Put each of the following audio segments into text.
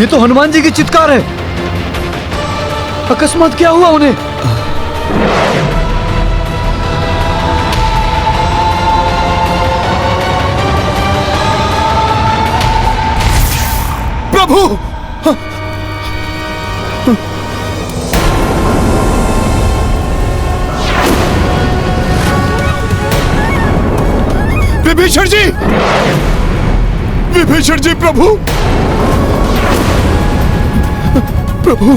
ये तो हनुमान जी की चित्कार है। अकस्मात क्या हुआ उन्हें? प्रभु! विभीषण जी! विभीषण जी, प्रभु! प्रभु!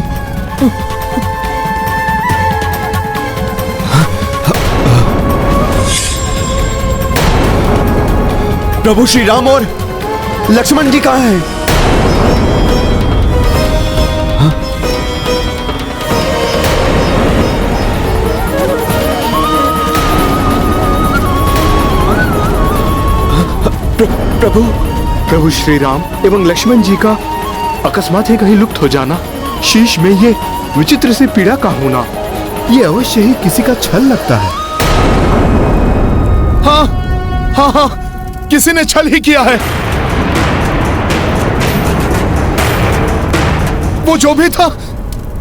प्रभु श्री राम और लक्ष्मण जी कहाँ हैं? प्रभु श्री राम एवं लक्ष्मण जी का अकस्मात ही कहीं लुप्त हो जाना, शीश में ये विचित्र सी पीड़ा का होना, ये अवश्य ही किसी का छल लगता है। हाँ हाँ हाँ, किसी ने छल ही किया है। वो जो भी था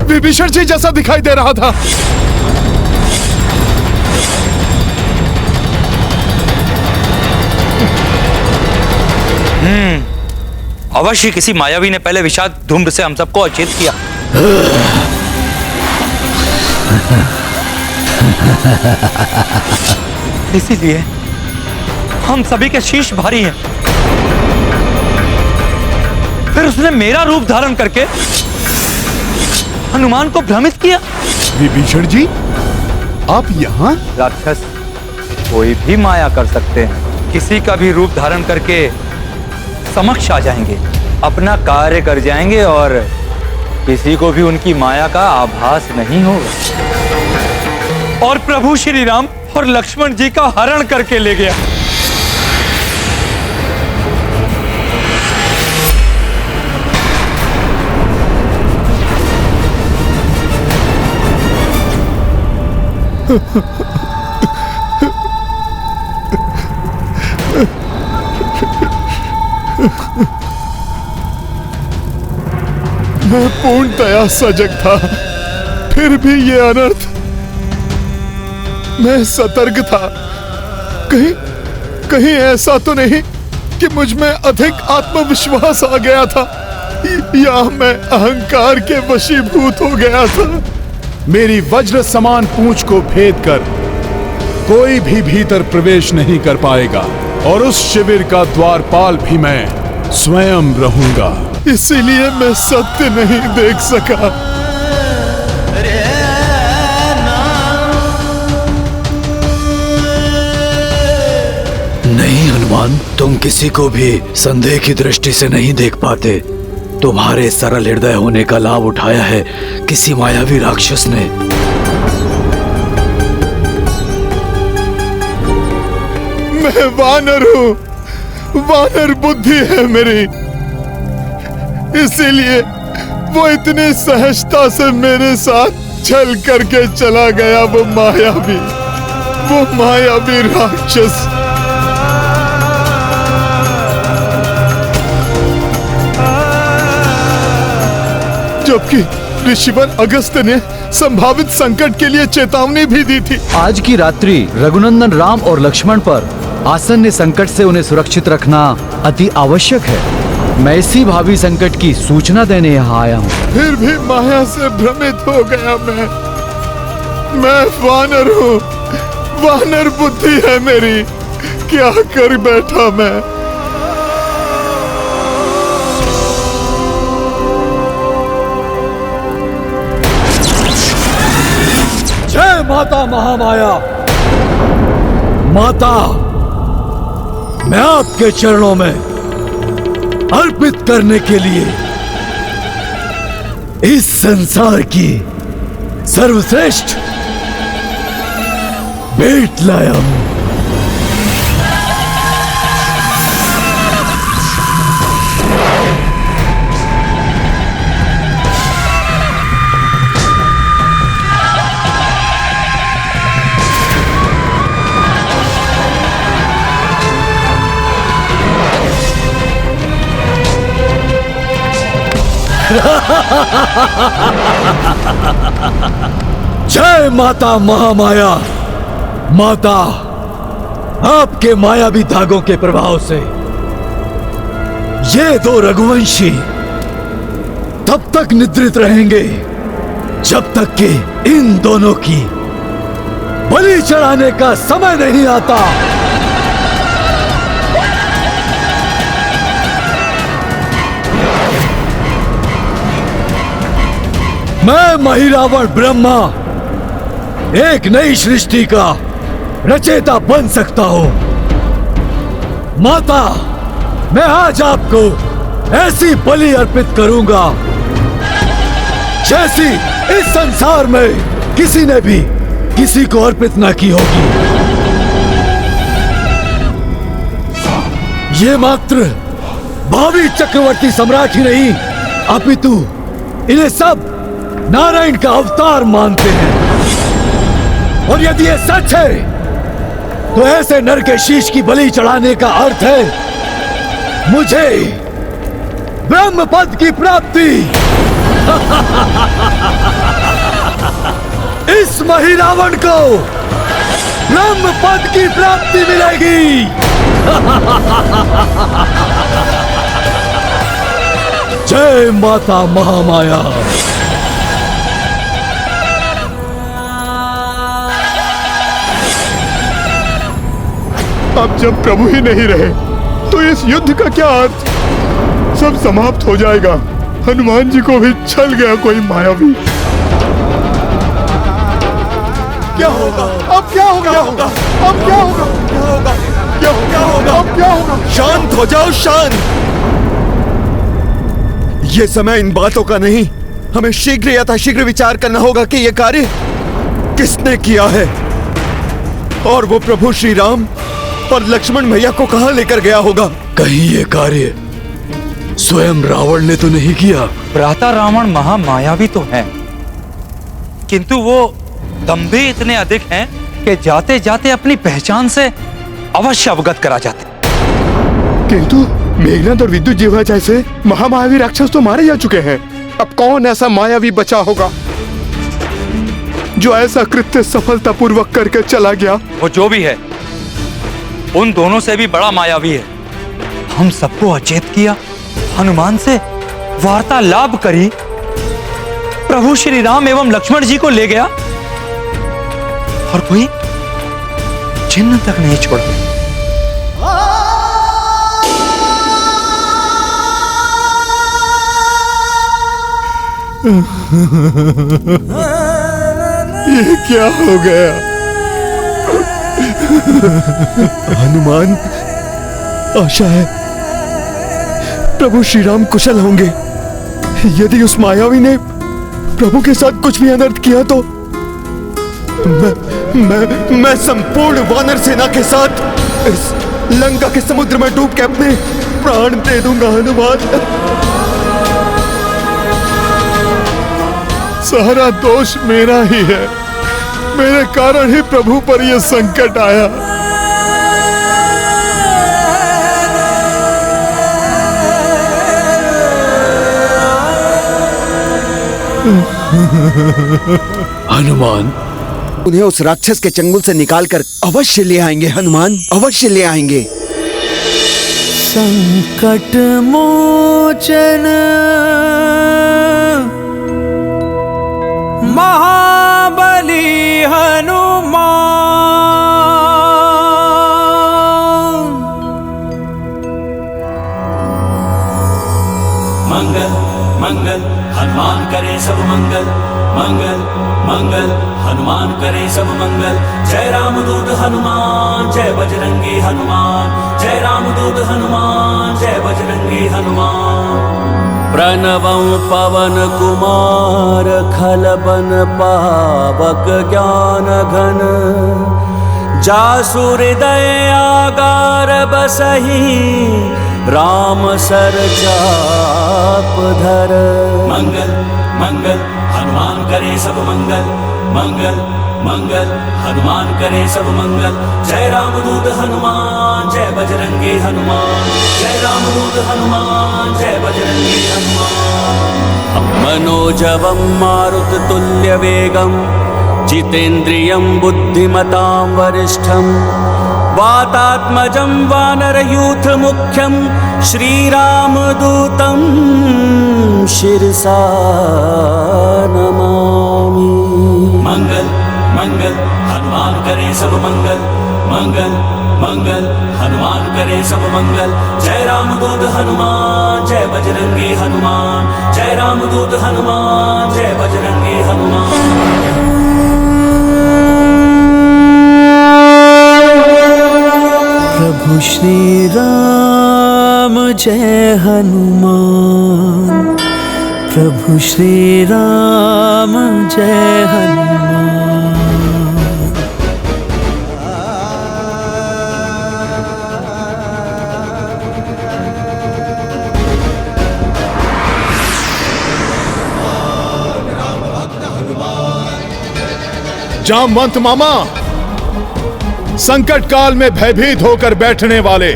विभीषण जी जैसा दिखाई दे रहा था। अवश्य किसी मायावी ने पहले विषाद धूम्र से हम सबको अचेत किया। इसीलिए हम सभी के शीश भारी हैं। फिर उसने मेरा रूप धारण करके हनुमान को भ्रमित किया। विभीषण जी, आप यहाँ? राक्षस कोई भी माया कर सकते हैं, किसी का भी रूप धारण करके समक्ष आ जाएंगे, अपना कार्य कर जाएंगे और किसी को भी उनकी माया का आभास नहीं होगा। और प्रभु श्री राम और लक्ष्मण जी का हरण करके ले गया। मैं पूर्णतया सजग था, फिर भी ये अनर्थ। मैं सतर्क था, कहीं ऐसा तो नहीं कि मुझ में अधिक आत्मविश्वास आ गया था, या मैं अहंकार के वशीभूत हो गया था। मेरी वज्र समान पूंछ को भेद कर कोई भी भीतर प्रवेश नहीं कर पाएगा, और उस शिविर का द्वारपाल भी मैं स्वयं रहूंगा। इसीलिए मैं सत्य नहीं देख सका। नहीं हनुमान, तुम किसी को भी संदेह की दृष्टि से नहीं देख पाते। तुम्हारे सरल हृदय होने का लाभ उठाया है किसी मायावी राक्षस ने। मैं वानर हूँ, वानर बुद्धि है मेरी, इसीलिए वो इतनी सहजता से मेरे साथ छल करके चला गया। वो मायावी राक्षस। जबकि ऋषिवर अगस्त्य ने संभावित संकट के लिए चेतावनी भी दी थी। आज की रात्रि रघुनंदन राम और लक्ष्मण पर आसन्न संकट से उन्हें सुरक्षित रखना अति आवश्यक है। मैं इसी भावी संकट की सूचना देने यहाँ आया हूँ। फिर भी माया से भ्रमित हो गया मैं वानर हूँ, वानर बुद्धि है मेरी, क्या कर बैठा मैं। जय माता महामाया। माता, मैं आपके चरणों में अर्पित करने के लिए इस संसार की सर्वश्रेष्ठ भेंट लाया हूं। जय माता महामाया। माता, आपके मायावी धागों के प्रभाव से ये दो रघुवंशी तब तक निद्रित रहेंगे जब तक कि इन दोनों की बलि चढ़ाने का समय नहीं आता। मैं महिरावण ब्रह्मा एक नई सृष्टि का रचयिता बन सकता हूं। माता, मैं आज आपको ऐसी बलि अर्पित करूंगा जैसी इस संसार में किसी ने भी किसी को अर्पित न की होगी। ये मात्र भावी चक्रवर्ती सम्राट ही नहीं, अपितु इन्हें सब नारायण का अवतार मानते हैं। और यदि ये सच है तो ऐसे नर के शीश की बलि चढ़ाने का अर्थ है मुझे ब्रह्म पद की प्राप्ति। इस महिरावण को ब्रह्म पद की प्राप्ति मिलेगी। जय माता महामाया। अब जब प्रभु ही नहीं रहे तो इस युद्ध का क्या अर्थ? सब समाप्त हो जाएगा। हनुमान जी को भी छल गया कोई मायावी। क्या होगा? अब क्या होगा? अब क्या होगा? क्या होगा? अब क्या होगा? शांत हो जाओ, शांत। ये समय इन बातों का नहीं। हमें शीघ्र यथाशीघ्र विचार करना होगा कि यह कार्य किसने किया है और वो प्रभु श्री राम और लक्ष्मण भैया को कहां लेकर गया होगा। कहीं ये कार्य स्वयं रावण ने तो नहीं किया। भ्राता रावण महामायावी तो है, किंतु वो दंभी इतने अधिक हैं कि जाते जाते अपनी पहचान से अवश्य अवगत करा जाते। किंतु मेघनाद और विद्युत जीवा जैसे महामायावी राक्षस तो मारे जा चुके हैं। अब कौन ऐसा मायावी बचा होगा जो ऐसा कृत्य सफलतापूर्वक करके चला गया? वो जो भी है उन दोनों से भी बड़ा मायावी है। हम सबको अचेत किया, हनुमान से वार्तालाप करी, प्रभु श्री राम एवं लक्ष्मण जी को ले गया और कोई चिन्ह तक नहीं छोड़ा। ये क्या हो गया? हनुमान, आशा है प्रभु श्री राम कुशल होंगे। यदि उस मायावी ने प्रभु के साथ कुछ भी अनर्थ किया तो मैं संपूर्ण वानर सेना के साथ इस लंका के समुद्र में डूब के अपने प्राण दे दूंगा। हनुमान, सारा दोष मेरा ही है। मेरे कारण ही प्रभु पर यह संकट आया। हनुमान, उन्हें उस राक्षस के चंगुल से निकालकर अवश्य ले आएंगे। हनुमान, अवश्य ले आएंगे। संकट मोचन महाबली हनुमान, मंगल मंगल हनुमान करे सब मंगल, मंगल मंगल हनुमान करे सब मंगल। जय राम दूत हनुमान, जय बजरंगी हनुमान, जय राम दूत हनुमान, जय बजरंगी हनुमान। प्रणवं पवन कुमार खलबन पावक ज्ञान घन, जासु हृदय आगार बसहि राम सर चाप धर। मंगल मंगल हनुमान करे सब मंगल, मंगल मंगल हनुमान करे सब मंगल। जय राम दूत हनुमान, जय बजरंगी हनुमान, जय राम दूत हनुमान, जय बजरंगी हनुमान। मनोजवं मारुततुल्यवेगं जितेन्द्रियं बुद्धिमतां वरिष्ठं वातात्मजं वानरयूथमुख्यं श्रीरामदूतं शिरसा नमामि। मंगल मंगल हनुमान करे सब मंगल, मंगल मंगल हनुमान करे सब मंगल। जय रामदूत हनुमान जय बजरंगी हनुमान, जय रामदूत हनुमान जय बजरंगी हनुमान। प्रभु श्री राम जय हनुमान, प्रभु श्री राम जय हनुमान। जामवंत मामा, संकट काल में भयभीत होकर बैठने वाले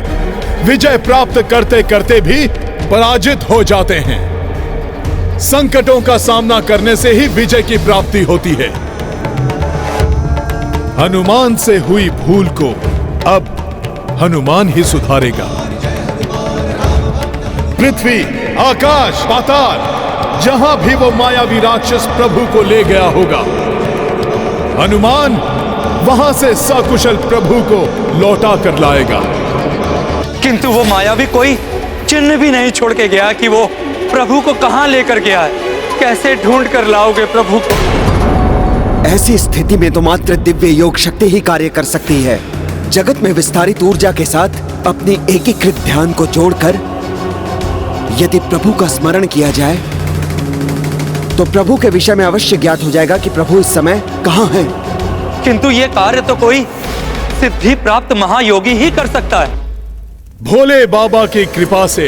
विजय प्राप्त करते करते भी पराजित हो जाते हैं। संकटों का सामना करने से ही विजय की प्राप्ति होती है। हनुमान से हुई भूल को अब हनुमान ही सुधारेगा। पृथ्वी, आकाश, पाताल, जहां भी वो मायावी राक्षस प्रभु को ले गया होगा, हनुमान वहां से सकुशल प्रभु को लौटा कर लाएगा। किंतु वो मायावी कोई चिन्ह भी नहीं छोड़ के गया कि वो प्रभु को कहां लेकर गया है। कैसे ढूंढ कर लाओगे प्रभु को? ऐसी स्थिति में तो मात्र दिव्य योग शक्ति ही कार्य कर सकती है। जगत में विस्तारित ऊर्जा के साथ अपनी एकीकृत ध्यान को जोड़कर यदि प्रभु का स्मरण किया जाए तो प्रभु के विषय में अवश्य ज्ञात हो जाएगा कि प्रभु इस समय कहां है। किंतु ये कार्य तो कोई सिद्धि प्राप्त महायोगी ही कर सकता है। भोले बाबा की कृपा से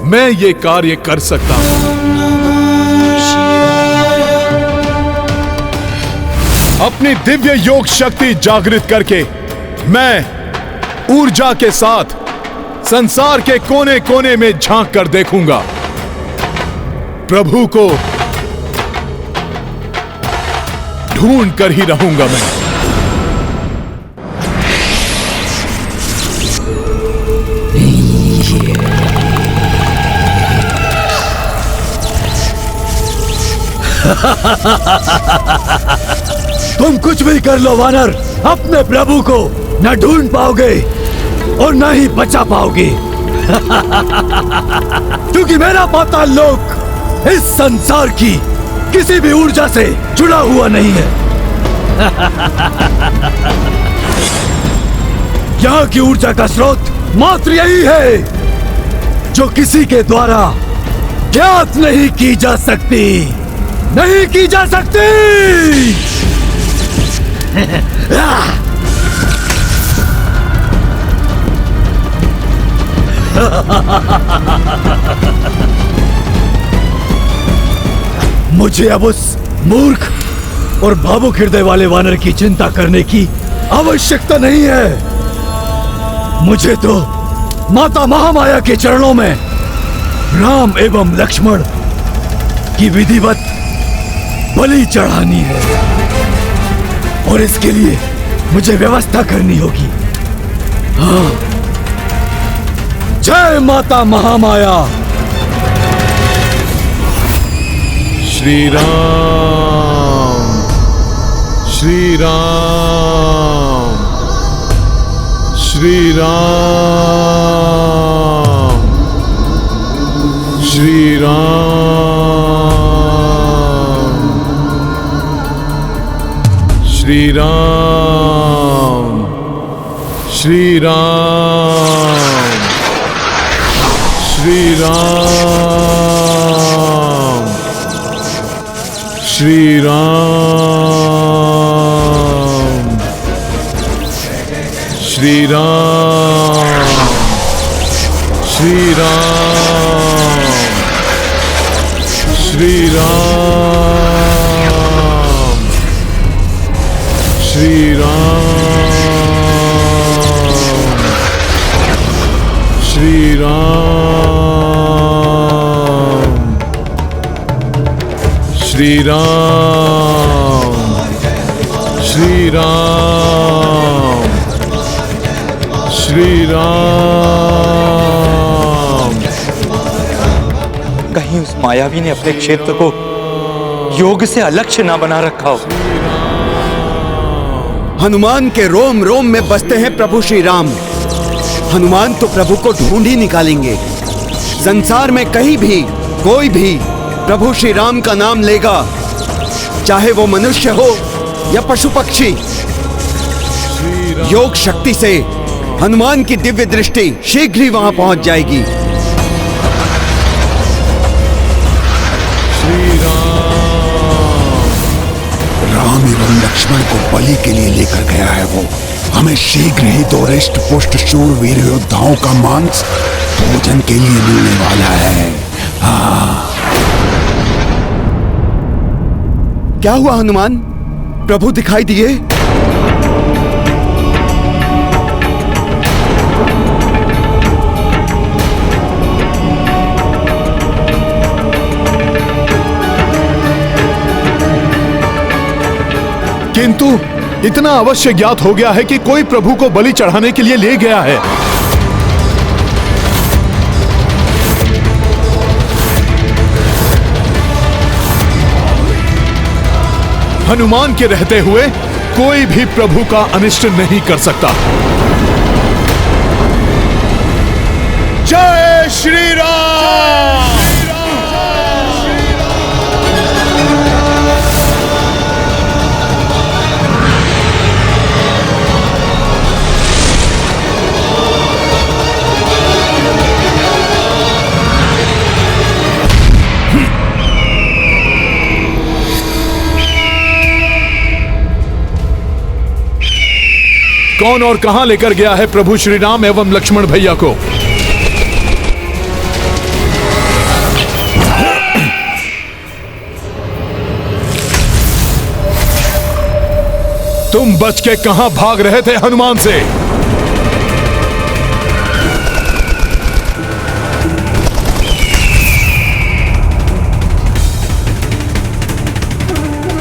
मैं ये कार्य कर सकता हूं। अपनी दिव्य योग शक्ति जागृत करके मैं ऊर्जा के साथ संसार के कोने कोने में झांक कर देखूंगा। प्रभु को ढूंढ कर ही रहूंगा मैं। तुम कुछ भी कर लो वानर, अपने प्रभु को न ढूंढ पाओगे और न ही बचा पाओगे। क्योंकि मेरा पाताल लोक इस संसार की किसी भी ऊर्जा से जुड़ा हुआ नहीं है। यहाँ की ऊर्जा का स्रोत मात्र यही है जो किसी के द्वारा ज्ञात नहीं की जा सकती, नहीं की जा सकती। मुझे अब उस मूर्ख और भावुक हृदय वाले वानर की चिंता करने की आवश्यकता नहीं है। मुझे तो माता महामाया के चरणों में राम एवं लक्ष्मण की विधिवत बलि चढ़ानी है और इसके लिए मुझे व्यवस्था करनी होगी। हाँ, जय माता महामाया। श्री राम, श्री राम, श्री राम, श्री राम, श्री राम, श्री राम, श्री राम, श्री राम, श्री राम, श्री राम, श्री राम, श्री राम, श्री राम, श्री राम, श्री राम, श्री राम। कहीं उस मायावी ने अपने क्षेत्र को योग से अलक्ष्य ना बना रखा हो। हनुमान के रोम रोम में बसते हैं प्रभु श्री राम। हनुमान तो प्रभु को ढूंढ ही निकालेंगे। संसार में कहीं भी कोई भी प्रभु श्री राम का नाम लेगा, चाहे वो मनुष्य हो या पशु पक्षी, योग शक्ति से हनुमान की दिव्य दृष्टि शीघ्र ही वहां पहुंच जाएगी। राम एवं लक्ष्मण को बलि के लिए लेकर गया है वो। हमें शीघ्र ही 2 हृष्ट पुष्ट शूरवीर योद्धाओं का मांस भोजन के लिए मिलने वाला है। हाँ। क्या हुआ हनुमान? प्रभु दिखाई दिए? किंतु इतना अवश्य ज्ञात हो गया है कि कोई प्रभु को बलि चढ़ाने के लिए ले गया है। हनुमान के रहते हुए कोई भी प्रभु का अनिष्ट नहीं कर सकता। जय श्री राम। कौन और कहां लेकर गया है प्रभु श्री राम एवं लक्ष्मण भैया को? तुम बच के कहां भाग रहे थे हनुमान से?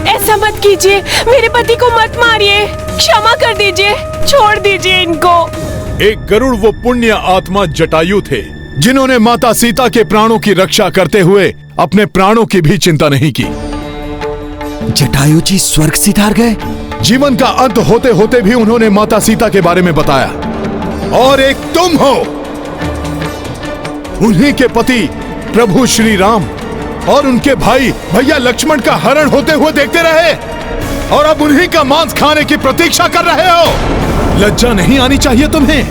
ऐसा मत कीजिए, मेरे पति को मत मारिए, क्षमा कर दीजिए, छोड़ दीजिए इनको। एक गरुड़ वो पुण्य आत्मा जटायु थे, जिन्होंने माता सीता के प्राणों की रक्षा करते हुए अपने प्राणों की भी चिंता नहीं की। जटायु जी स्वर्ग सिधार गए? जीवन का अंत होते होते भी उन्होंने माता सीता के बारे में बताया। और एक तुम हो, उन्हीं के पति प्रभु श्री राम और उनके भाई भैया लक्ष्मण का हरण होते हुए देखते रहे, और अब उन्हीं का मांस खाने की प्रतीक्षा कर रहे हो। लज्जा नहीं आनी चाहिए तुम्हें?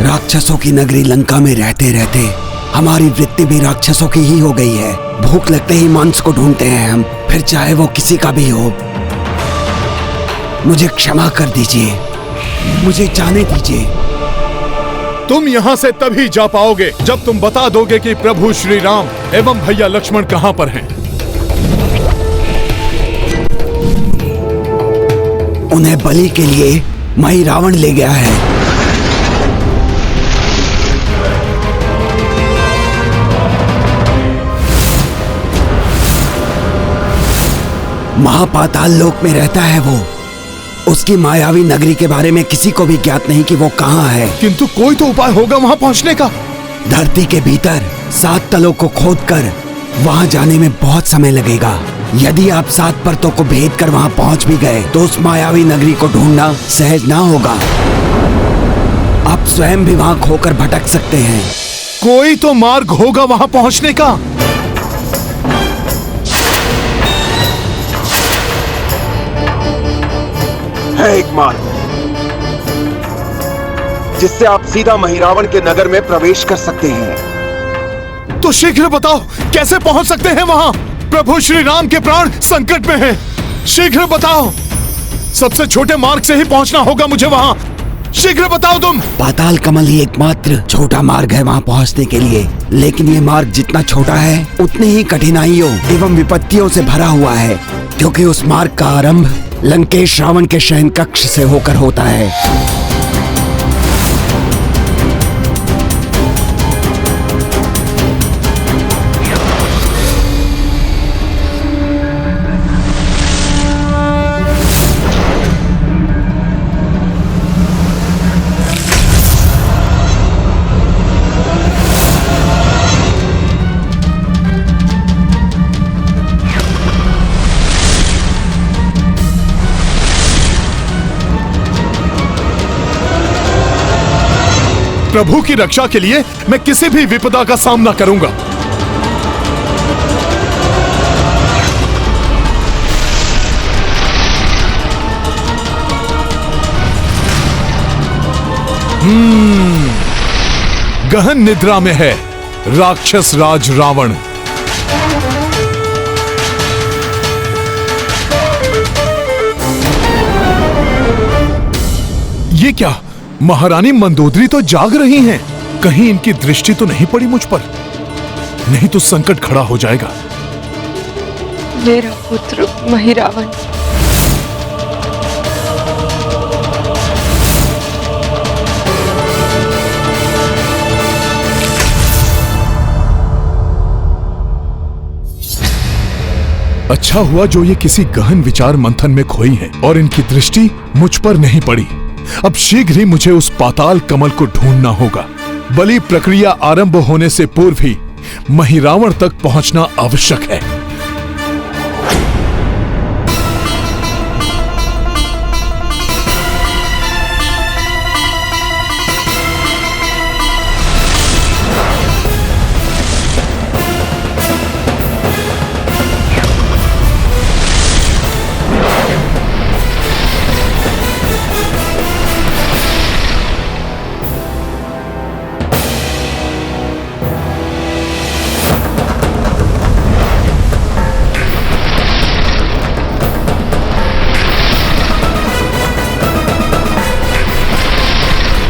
राक्षसों की नगरी लंका में रहते रहते हमारी वृत्ति भी राक्षसों की ही हो गई है। भूख लगते ही मांस को ढूंढते हैं हम, फिर चाहे वो किसी का भी हो। मुझे क्षमा कर दीजिए, मुझे जाने दीजिए। तुम यहाँ से तभी जा पाओगे जब तुम बता दोगे कि प्रभु श्री राम एवं भैया लक्ष्मण कहाँ पर हैं। उन्हें बलि के लिए मही रावण ले गया है। महापाताल लोक में रहता है वो। उसकी मायावी नगरी के बारे में किसी को भी ज्ञात नहीं कि वो कहाँ है। किंतु कोई तो उपाय होगा वहाँ पहुँचने का। धरती के भीतर 7 तलों को खोदकर वहाँ जाने में बहुत समय लगेगा। यदि आप 7 परतों को भेद कर वहाँ पहुँच भी गए तो उस मायावी नगरी को ढूंढना सहज ना होगा। आप स्वयं भी वहाँ खोकर भटक सकते हैं। कोई तो मार्ग होगा वहाँ पहुँचने का। है एक मार्ग जिससे आप सीधा महिरावण के नगर में प्रवेश कर सकते हैं। तो शीघ्र बताओ कैसे पहुंच सकते हैं वहां? प्रभु श्री राम के प्राण संकट में हैं। शीघ्र बताओ। सबसे छोटे मार्ग से ही पहुंचना होगा मुझे वहां। शीघ्र बताओ तुम। पाताल कमल ही एकमात्र छोटा मार्ग है वहां पहुंचने के लिए, लेकिन ये मार्ग जितना छोटा है उतनी ही कठिनाइयों एवं विपत्तियों से भरा हुआ है, क्योंकि उस मार्ग का आरंभ लंकेश रावण के शयन कक्ष से होकर होता है। प्रभु की रक्षा के लिए मैं किसी भी विपदा का सामना करूंगा। गहन निद्रा में है राक्षस राज रावण। ये क्या, महारानी मंदोदरी तो जाग रही हैं। कहीं इनकी दृष्टि तो नहीं पड़ी मुझ पर, नहीं तो संकट खड़ा हो जाएगा। मेरा पुत्र महिरावण। अच्छा हुआ जो ये किसी गहन विचार मंथन में खोई है और इनकी दृष्टि मुझ पर नहीं पड़ी। अब शीघ्र ही मुझे उस पाताल कमल को ढूंढना होगा। बलि प्रक्रिया आरंभ होने से पूर्व ही महिरावण तक पहुंचना आवश्यक है।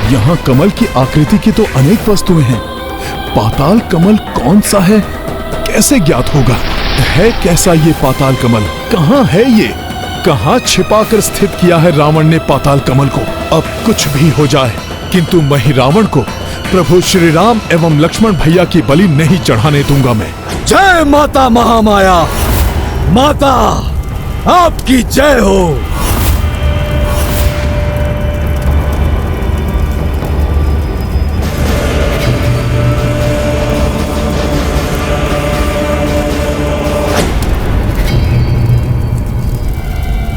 यहाँ कमल की आकृति की तो अनेक वस्तुएं हैं। पाताल कमल कौन सा है, कैसे ज्ञात होगा? है कैसा ये पाताल कमल? कहाँ है ये? कहाँ छिपाकर स्थित किया है रावण ने पाताल कमल को? अब कुछ भी हो जाए, किंतु महिरावण को प्रभु श्री राम एवं लक्ष्मण भैया की बलि नहीं चढ़ाने दूंगा मैं। जय माता महामाया, माता आपकी जय हो।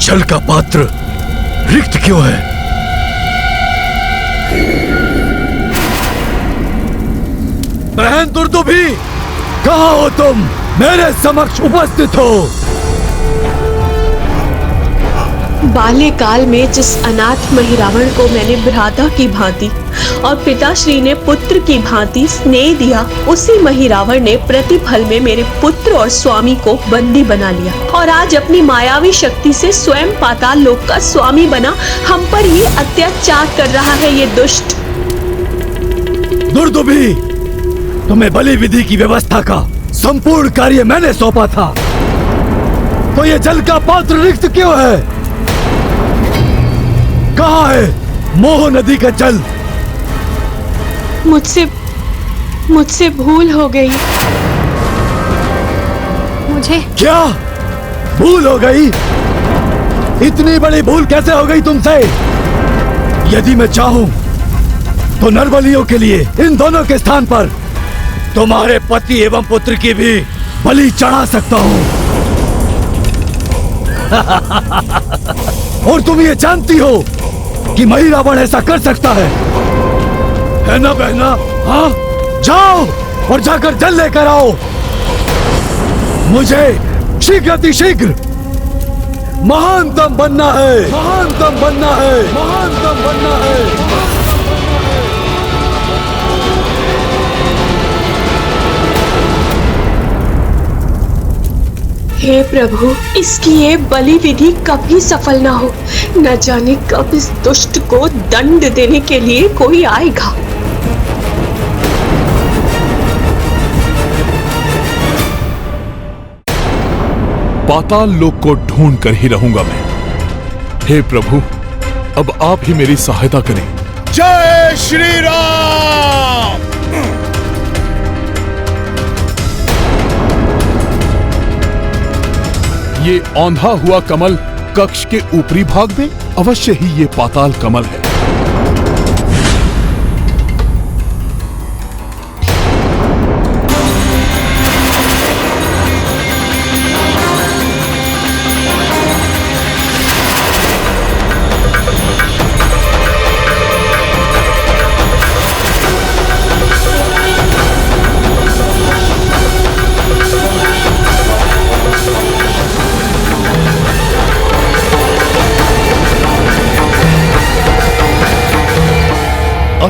जल का पात्र रिक्त क्यों है? बहन दुर्दुभी, कहाँ हो तुम? मेरे समक्ष उपस्थित हो। बाल्यकाल में जिस अनाथ महिरावण को मैंने भ्राता की भांति और पिताश्री ने पुत्र की भांति स्नेह दिया, उसी महिरावण ने प्रतिफल में मेरे पुत्र और स्वामी को बंदी बना लिया और आज अपनी मायावी शक्ति से स्वयं पाताल लोक का स्वामी बना हम पर ये अत्याचार कर रहा है, ये दुष्ट। दुर्दुभी, तुम्हें बलि विधि की व्यवस्था का संपूर्ण कार्य मैंने सौंपा था, तो ये जल का पात्र रिक्त क्यों है? कहाँ है मोह नदी का जल? मुझसे भूल हो गई। मुझे क्या भूल हो गई? इतनी बड़ी भूल कैसे हो गई तुमसे? यदि मैं चाहूं तो नरबलियों के लिए इन दोनों के स्थान पर तुम्हारे पति एवं पुत्र की भी बलि चढ़ा सकता हूं। और तुम ये जानती हो कि महिरावण ऐसा कर सकता है ना बहना? हाँ, जाओ और जाकर जल लेकर आओ। मुझे शीघ्र अतिशीघ्र महानतम बनना है, महानतम बनना है, महानतम बनना है। हे प्रभु, इसकी ये बलि विधि कभी सफल ना हो। न जाने कब इस दुष्ट को दंड देने के लिए कोई आएगा। पाताल लोक को ढूंढ कर ही रहूंगा मैं। हे प्रभु, अब आप ही मेरी सहायता करें। जय श्री राम। ये औंधा हुआ कमल कक्ष के ऊपरी भाग में अवश्य ही ये पाताल कमल है।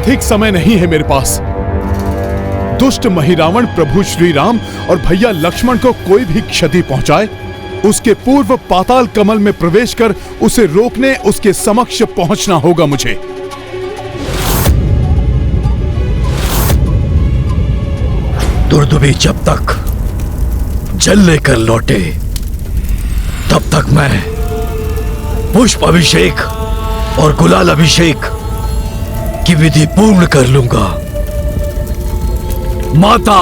अधिक समय नहीं है मेरे पास। दुष्ट महिरावण प्रभु श्री राम और भैया लक्ष्मण को कोई भी क्षति पहुंचाए, उसके पूर्व पाताल कमल में प्रवेश कर उसे रोकने उसके समक्ष पहुंचना होगा मुझे। दुर्दुभी जब तक जल लेकर लौटे तब तक मैं पुष्प अभिषेक और गुलाल अभिषेक की विधि पूर्ण कर लूंगा। माता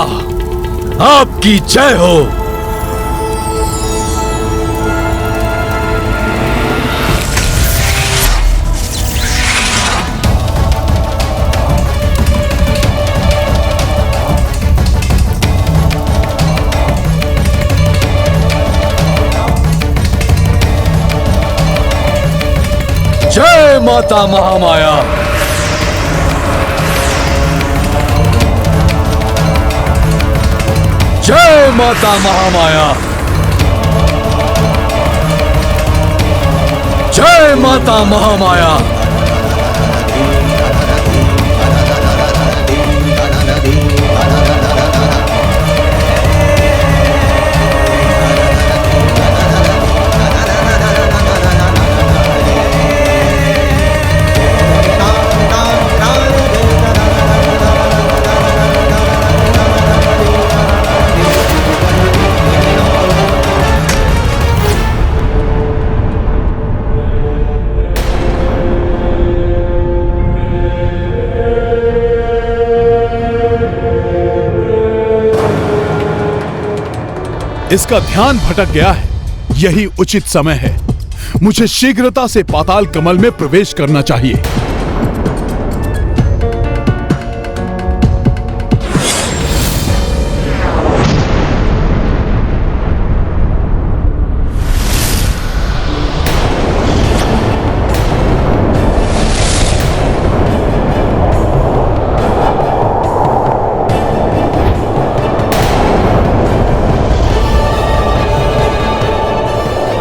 आपकी जय हो। जय माता महामाया। जय माता महामाया। जय माता महामाया। इसका ध्यान भटक गया है, यही उचित समय है। मुझे शीघ्रता से पाताल कमल में प्रवेश करना चाहिए।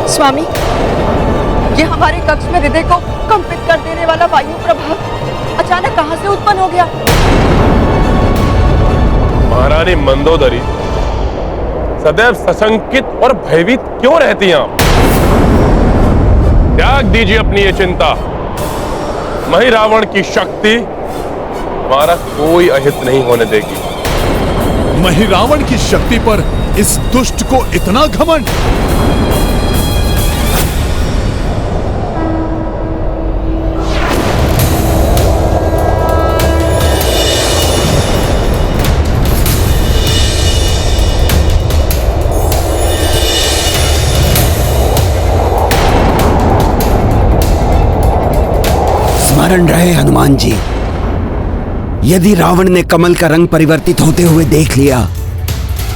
स्वामी, ये हमारे कक्ष में हृदय को कंपित कर देने वाला वायु प्रभाव अचानक कहां से उत्पन्न हो गया? महारानी मंदोदरी सदैव सशंकित और भयभीत क्यों रहती हैं आप? त्याग दीजिए अपनी ये चिंता। महिरावण की शक्ति हमारा कोई अहित नहीं होने देगी। महिरावण की शक्ति पर इस दुष्ट को इतना घमंड! स्मरण रहे हनुमान जी, यदि रावण ने कमल का रंग परिवर्तित होते हुए देख लिया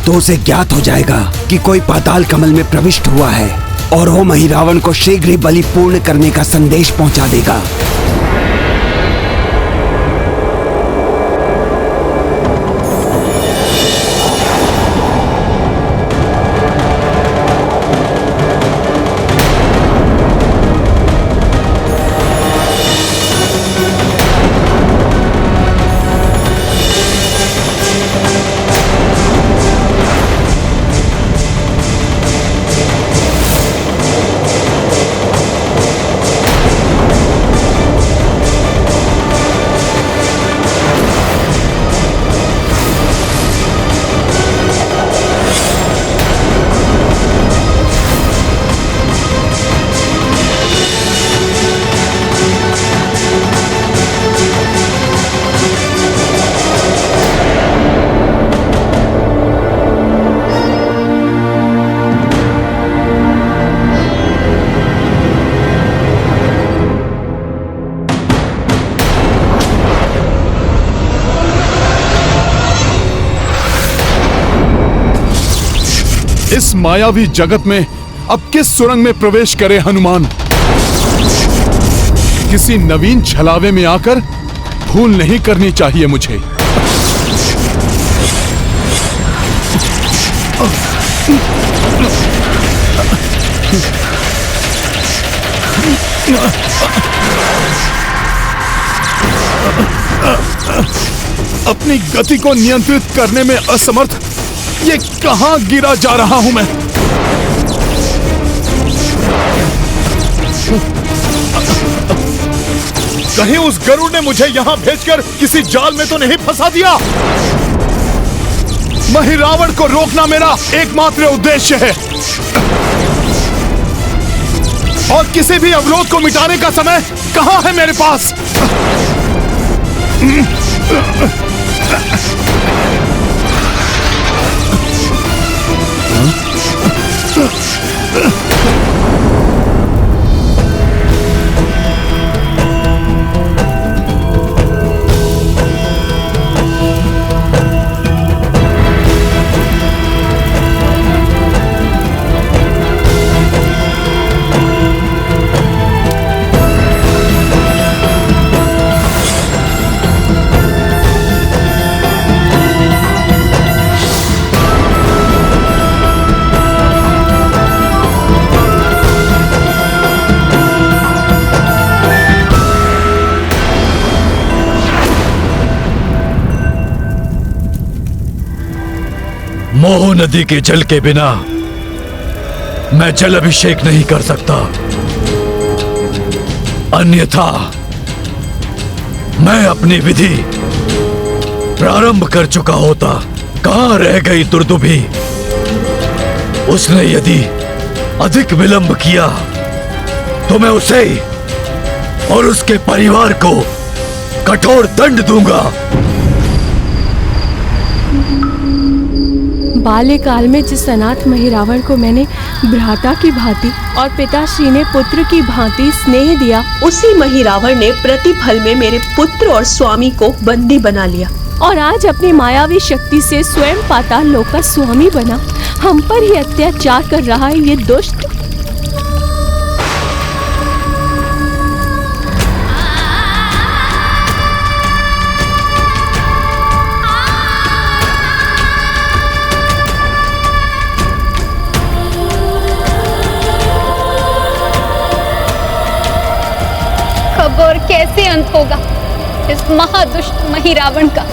तो उसे ज्ञात हो जाएगा कि कोई पाताल कमल में प्रविष्ट हुआ है और वो महिरावण को शीघ्र ही बलि पूर्ण करने का संदेश पहुंचा देगा। इस मायावी जगत में अब किस सुरंग में प्रवेश करे हनुमान? किसी नवीन छलावे में आकर भूल नहीं करनी चाहिए मुझे। अपनी गति को नियंत्रित करने में असमर्थ ये कहां गिरा जा रहा हूं मैं? कहीं उस गरुड़ ने मुझे यहां भेजकर किसी जाल में तो नहीं फंसा दिया? महिरावण को रोकना मेरा एकमात्र उद्देश्य है और किसी भी अवरोध को मिटाने का समय कहां है मेरे पास? मोह नदी के जल के बिना मैं जल अभिषेक नहीं कर सकता, अन्यथा मैं अपनी विधि प्रारंभ कर चुका होता। कहां रह गई दुर्दुभी? उसने यदि अधिक विलंब किया तो मैं उसे और उसके परिवार को कठोर दंड दूंगा। बाल्यकाल में जिस अनाथ महिरावण को मैंने भ्राता की भांति और पिताश्री ने पुत्र की भांति स्नेह दिया, उसी महिरावण ने प्रतिफल में मेरे पुत्र और स्वामी को बंदी बना लिया और आज अपनी मायावी शक्ति से स्वयं पाताल लोक का स्वामी बना हम पर ही अत्याचार कर रहा है ये दुष्ट। और कैसे अंत होगा इस महादुष्ट महिरावण का?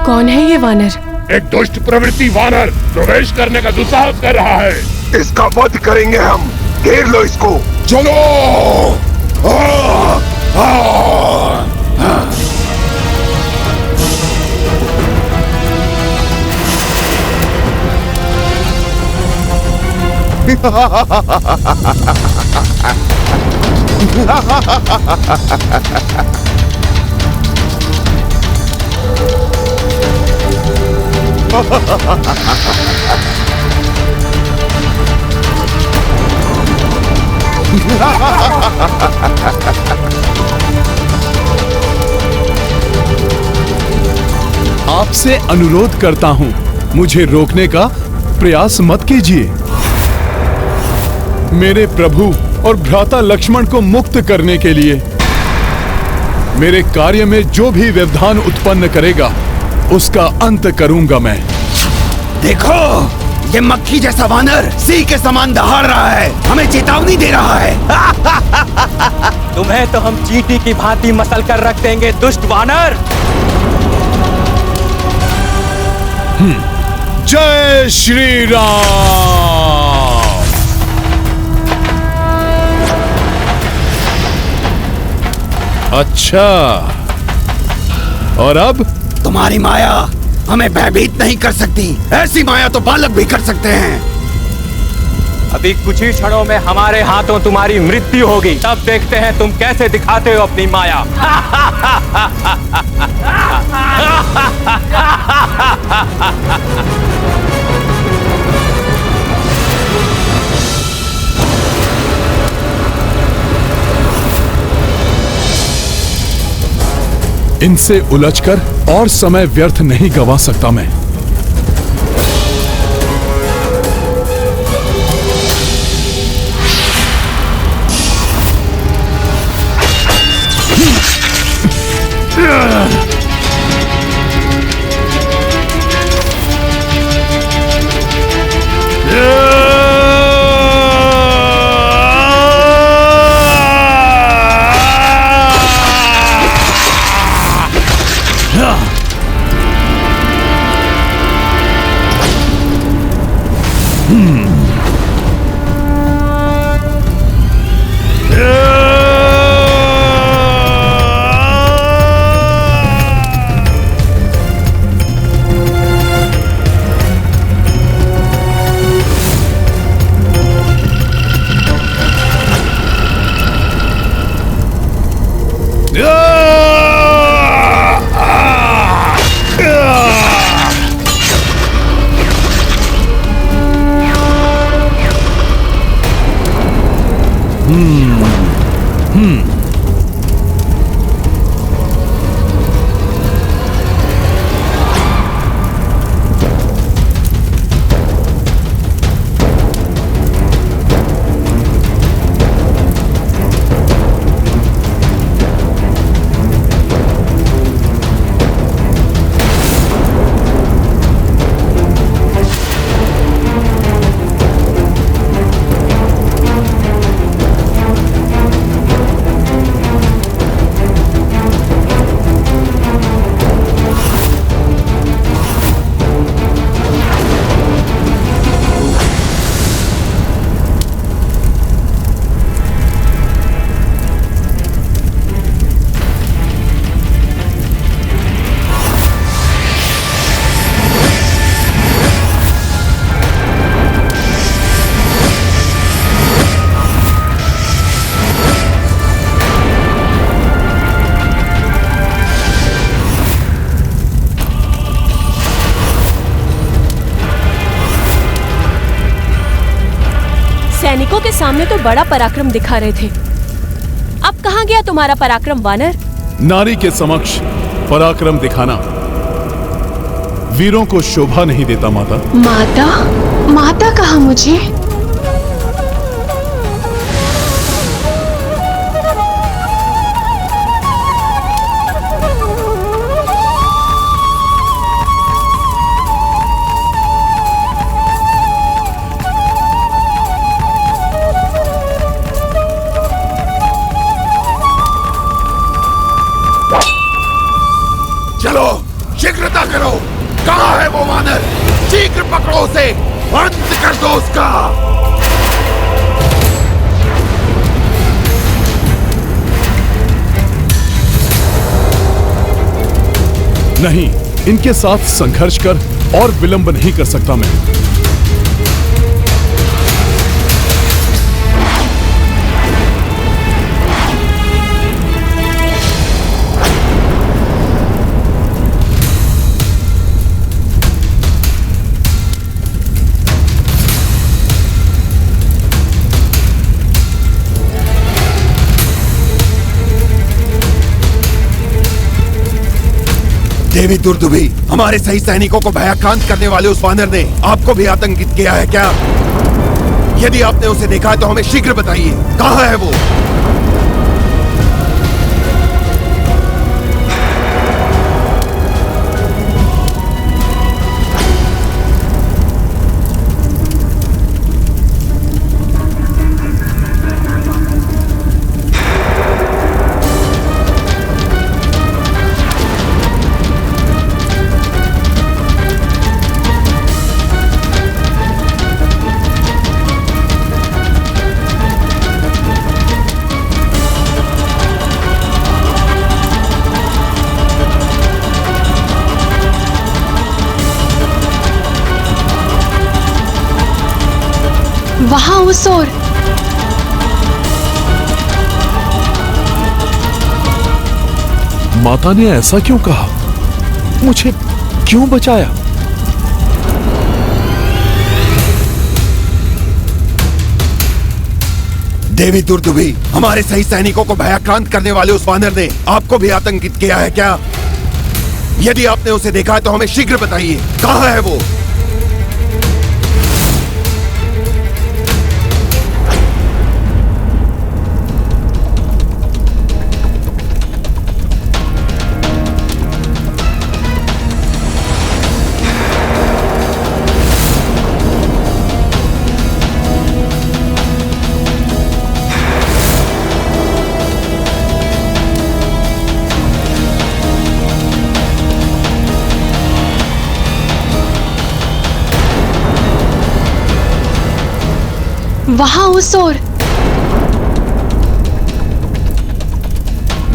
कौन है ये वानर? एक दुष्ट प्रवृत्ति वानर प्रवेश करने का दुस्साहस कर रहा है। इसका वध करेंगे हम। घेर लो इसको। चलो। आपसे अनुरोध करता हूं, मुझे रोकने का प्रयास मत कीजिए। मेरे प्रभु और भ्राता लक्ष्मण को मुक्त करने के लिए मेरे कार्य में जो भी व्यवधान उत्पन्न करेगा उसका अंत करूंगा मैं। देखो, ये मक्खी जैसा वानर सिंह के समान दहाड़ रहा है, हमें चेतावनी दे रहा है। तुम्हें तो हम चींटी की भांति मसल कर रख देंगे दुष्ट वानर। जय श्री राम। अच्छा, और अब तुम्हारी माया हमें भयभीत नहीं कर सकती। ऐसी माया तो बालक भी कर सकते हैं। अभी कुछ ही क्षणों में हमारे हाथों तुम्हारी मृत्यु होगी, तब देखते हैं तुम कैसे दिखाते हो अपनी माया। इनसे उलझकर और समय व्यर्थ नहीं गवा सकता मैं। सैनिकों के सामने तो बड़ा पराक्रम दिखा रहे थे, अब कहाँ गया तुम्हारा पराक्रम वानर? नारी के समक्ष पराक्रम दिखाना वीरों को शोभा नहीं देता माता। माता? माता कहा मुझे? चलो, शीघ्रता करो। कहाँ है वो वानर? शीघ्र पकड़ो उसे, अंत कर दो उसका। नहीं, इनके साथ संघर्ष कर और विलंब नहीं कर सकता मैं। देवी दुर्दुभी, हमारे सही सैनिकों को भयाक्रांत करने वाले उस वानर ने आपको भी आतंकित किया है क्या? यदि आपने उसे देखा है तो हमें शीघ्र बताइए, कहाँ है वो? वहां उस ओर। माता ने ऐसा क्यों कहा? मुझे क्यों बचाया? देवी दुर्दुभी, हमारे सही सैनिकों को भयाक्रांत करने वाले उस वानर ने आपको भी आतंकित किया है क्या? यदि आपने उसे देखा है तो हमें शीघ्र बताइए, कहाँ है वो? वहां उस ओर।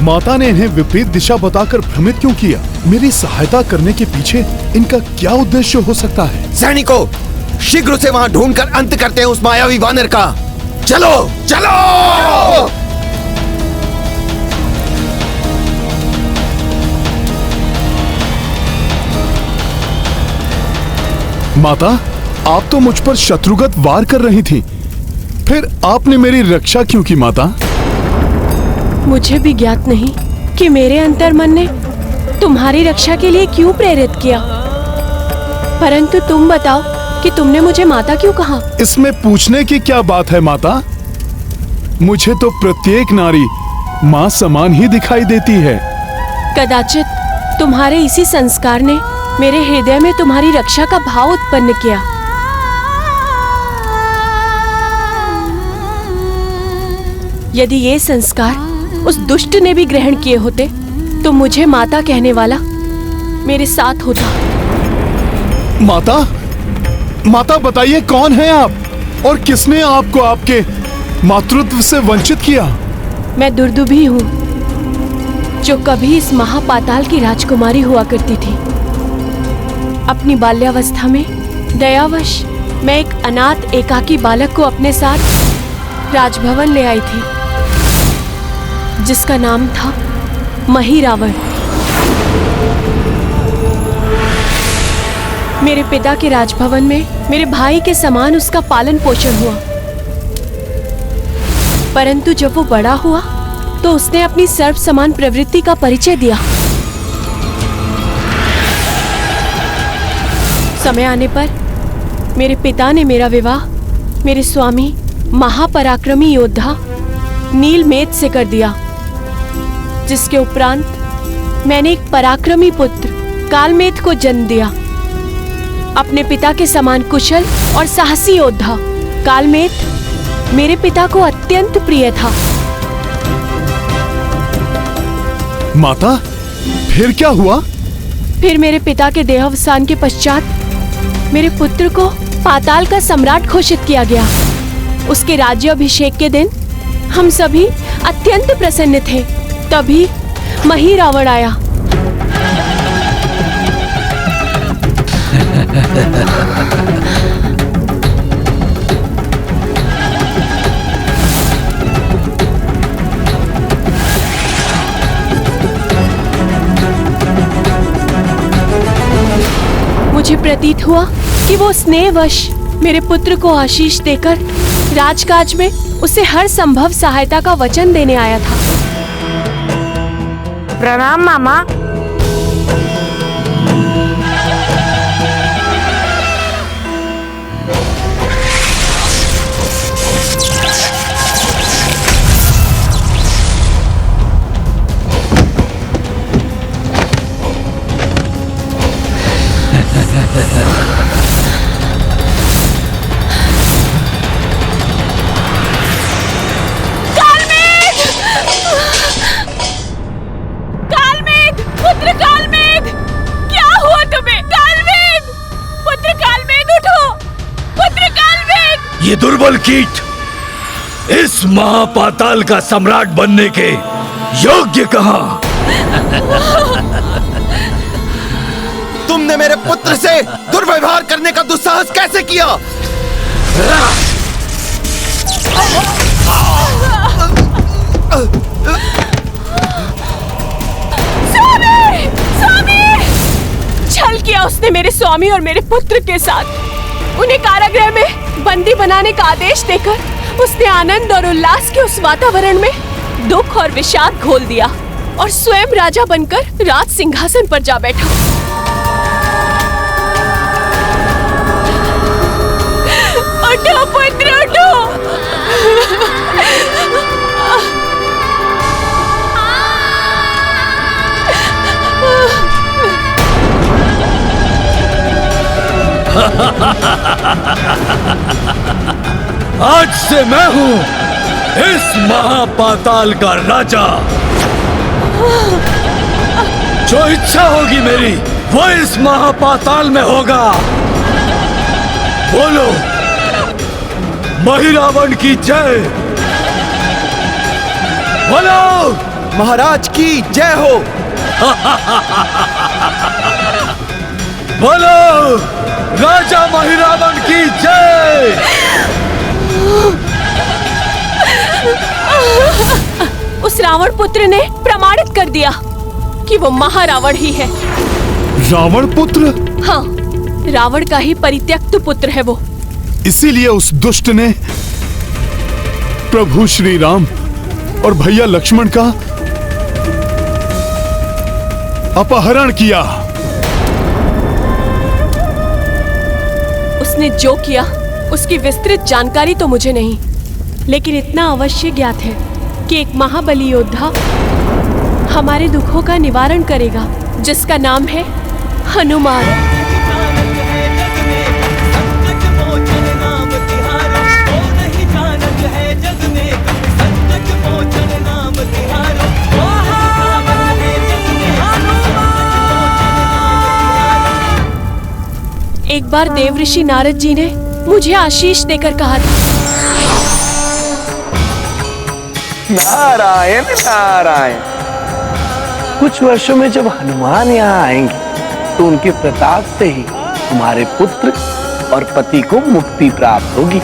माता ने इन्हें विपरीत दिशा बताकर भ्रमित क्यों किया? मेरी सहायता करने के पीछे इनका क्या उद्देश्य हो सकता है? सैनिकों, शीघ्र से वहां ढूंढकर अंत करते हैं उस मायावी वानर का। चलो चलो! माता, आप तो मुझ पर शत्रुगत वार कर रही थी, फिर आपने मेरी रक्षा क्यों की माता? मुझे भी ज्ञात नहीं कि मेरे अंतर्मन ने तुम्हारी रक्षा के लिए क्यों प्रेरित किया, परंतु तुम बताओ कि तुमने मुझे माता क्यों कहा? इसमें पूछने की क्या बात है माता? मुझे तो प्रत्येक नारी माँ समान ही दिखाई देती है। कदाचित तुम्हारे इसी संस्कार ने मेरे हृदय में तुम्हारी रक्षा का भाव उत्पन्न किया। यदि ये संस्कार उस दुष्ट ने भी ग्रहण किए होते तो मुझे माता कहने वाला मेरे साथ होता। माता, माता बताइए, कौन है आप और किसने आपको आपके मातृत्व से वंचित किया? मैं दुर्दुभी हूँ, जो कभी इस महापाताल की राजकुमारी हुआ करती थी। अपनी बाल्यावस्था में दयावश मैं एक अनाथ एकाकी बालक को अपने साथ राजभवन ले आई थी, जिसका नाम था महिरावण। मेरे पिता के राजभवन में मेरे भाई के समान उसका पालन पोषण हुआ, परंतु जब वो बड़ा हुआ तो उसने अपनी सर्व समान प्रवृत्ति का परिचय दिया। समय आने पर मेरे पिता ने मेरा विवाह मेरे स्वामी महापराक्रमी योद्धा नीलमेघ से कर दिया, जिसके उपरांत मैंने एक पराक्रमी पुत्र कालमेघ को जन्म दिया। अपने पिता के समान कुशल और साहसी योद्धा कालमेघ मेरे पिता को अत्यंत प्रिय था। माता, फिर क्या हुआ? फिर मेरे पिता के देहावसान के पश्चात मेरे पुत्र को पाताल का सम्राट घोषित किया गया। उसके राज्याभिषेक के दिन हम सभी अत्यंत प्रसन्न थे। तभी महिरावण आया। मुझे प्रतीत हुआ कि वो स्नेहवश मेरे पुत्र को आशीष देकर राजकाज में उसे हर संभव सहायता का वचन देने आया था। प्रणाम मामा। ये दुर्बल कीट इस महापाताल का सम्राट बनने के योग्य कहाँ? तुमने मेरे पुत्र से दुर्व्यवहार करने का दुस्साहस कैसे किया? स्वामी! स्वामी! छल किया उसने मेरे स्वामी और मेरे पुत्र के साथ। उन्हें कारागृह में बंदी बनाने का आदेश देकर उसने आनंद और उल्लास के उस वातावरण में दुख और विषाद घोल दिया और स्वयं राजा बनकर राज सिंहासन पर जा बैठा। उठो पुत्र, उठो। आज से मैं हूं इस महापाताल का राजा। जो इच्छा होगी मेरी वो इस महापाताल में होगा। बोलो महिरावण की जय। बोलो महाराज की जय हो। बोलो राजा महिरावण की जय। उस रावण पुत्र ने प्रमाणित कर दिया कि वो महारावण ही है। रावण पुत्र? हाँ, रावण का ही परित्यक्त पुत्र है वो। इसीलिए उस दुष्ट ने प्रभु श्री राम और भैया लक्ष्मण का अपहरण किया। उसने जो किया उसकी विस्तृत जानकारी तो मुझे नहीं, लेकिन इतना अवश्य ज्ञात है कि एक महाबली योद्धा हमारे दुखों का निवारण करेगा, जिसका नाम है हनुमान। एक बार देवऋषि नारद जी ने मुझे आशीष देकर कहा था, नारायण नारायण। कुछ वर्षों में जब हनुमान यहाँ आएंगे तो उनके प्रताप से ही तुम्हारे पुत्र और पति को मुक्ति प्राप्त होगी।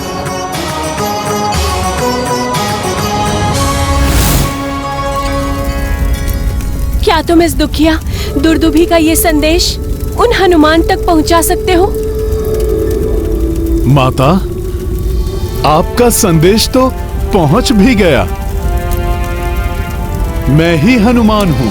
क्या तुम इस दुखिया दुर्दुभी का ये संदेश उन हनुमान तक पहुंचा सकते हो? माता, आपका संदेश तो पहुंच भी गया। मैं ही हनुमान हूं।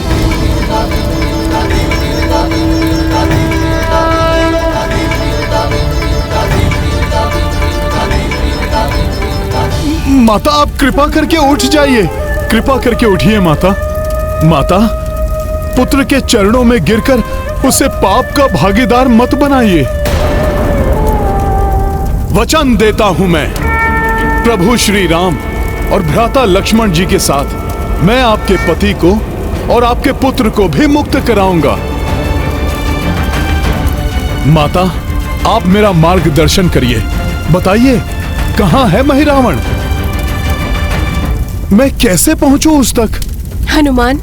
माता, आप कृपा करके उठ जाइए। कृपा करके उठिए माता। माता, पुत्र के चरणों में गिरकर उसे पाप का भागीदार मत बनाइए। वचन देता हूं मैं प्रभु श्री राम और भ्राता लक्ष्मण जी के साथ मैं आपके पति को और आपके पुत्र को भी मुक्त कराऊंगा। माता, आप मेरा मार्गदर्शन करिए। बताइए, कहां है महिरावण? मैं कैसे पहुंचूं उस तक? हनुमान,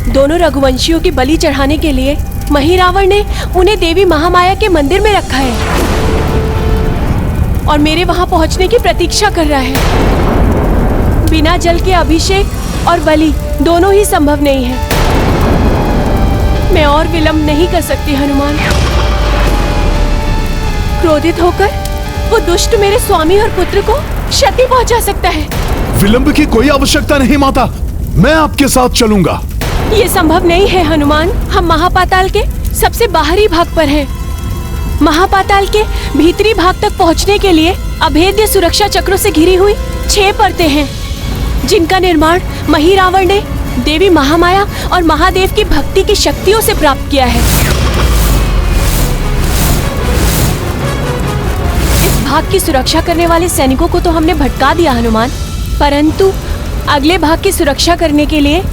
दोनों रघुवंशियों की बलि चढ़ाने के लिए महिरावण ने उन्हें देवी महामाया के मंदिर में रखा है और मेरे वहां पहुंचने की प्रतीक्षा कर रहा है। बिना जल के अभिषेक और बलि दोनों ही संभव नहीं है। मैं और विलंब नहीं कर सकती हनुमान। क्रोधित होकर वो दुष्ट मेरे स्वामी और पुत्र को क्षति पहुंचा सकता है। विलंब की कोई आवश्यकता नहीं माता, मैं आपके साथ चलूंगा। ये संभव नहीं है हनुमान। हम महापाताल के सबसे बाहरी भाग पर हैं। महापाताल के भीतरी भाग तक पहुंचने के लिए अभेद्य सुरक्षा चक्रों से घिरी हुई 6 परतें हैं, जिनका निर्माण महिरावण ने देवी महामाया और महादेव की भक्ति की शक्तियों से प्राप्त किया है। इस भाग की सुरक्षा करने वाले सैनिकों को तो हमने भटका दिया हनुमान, परंतु अगले भाग की सुरक्षा करने के लिए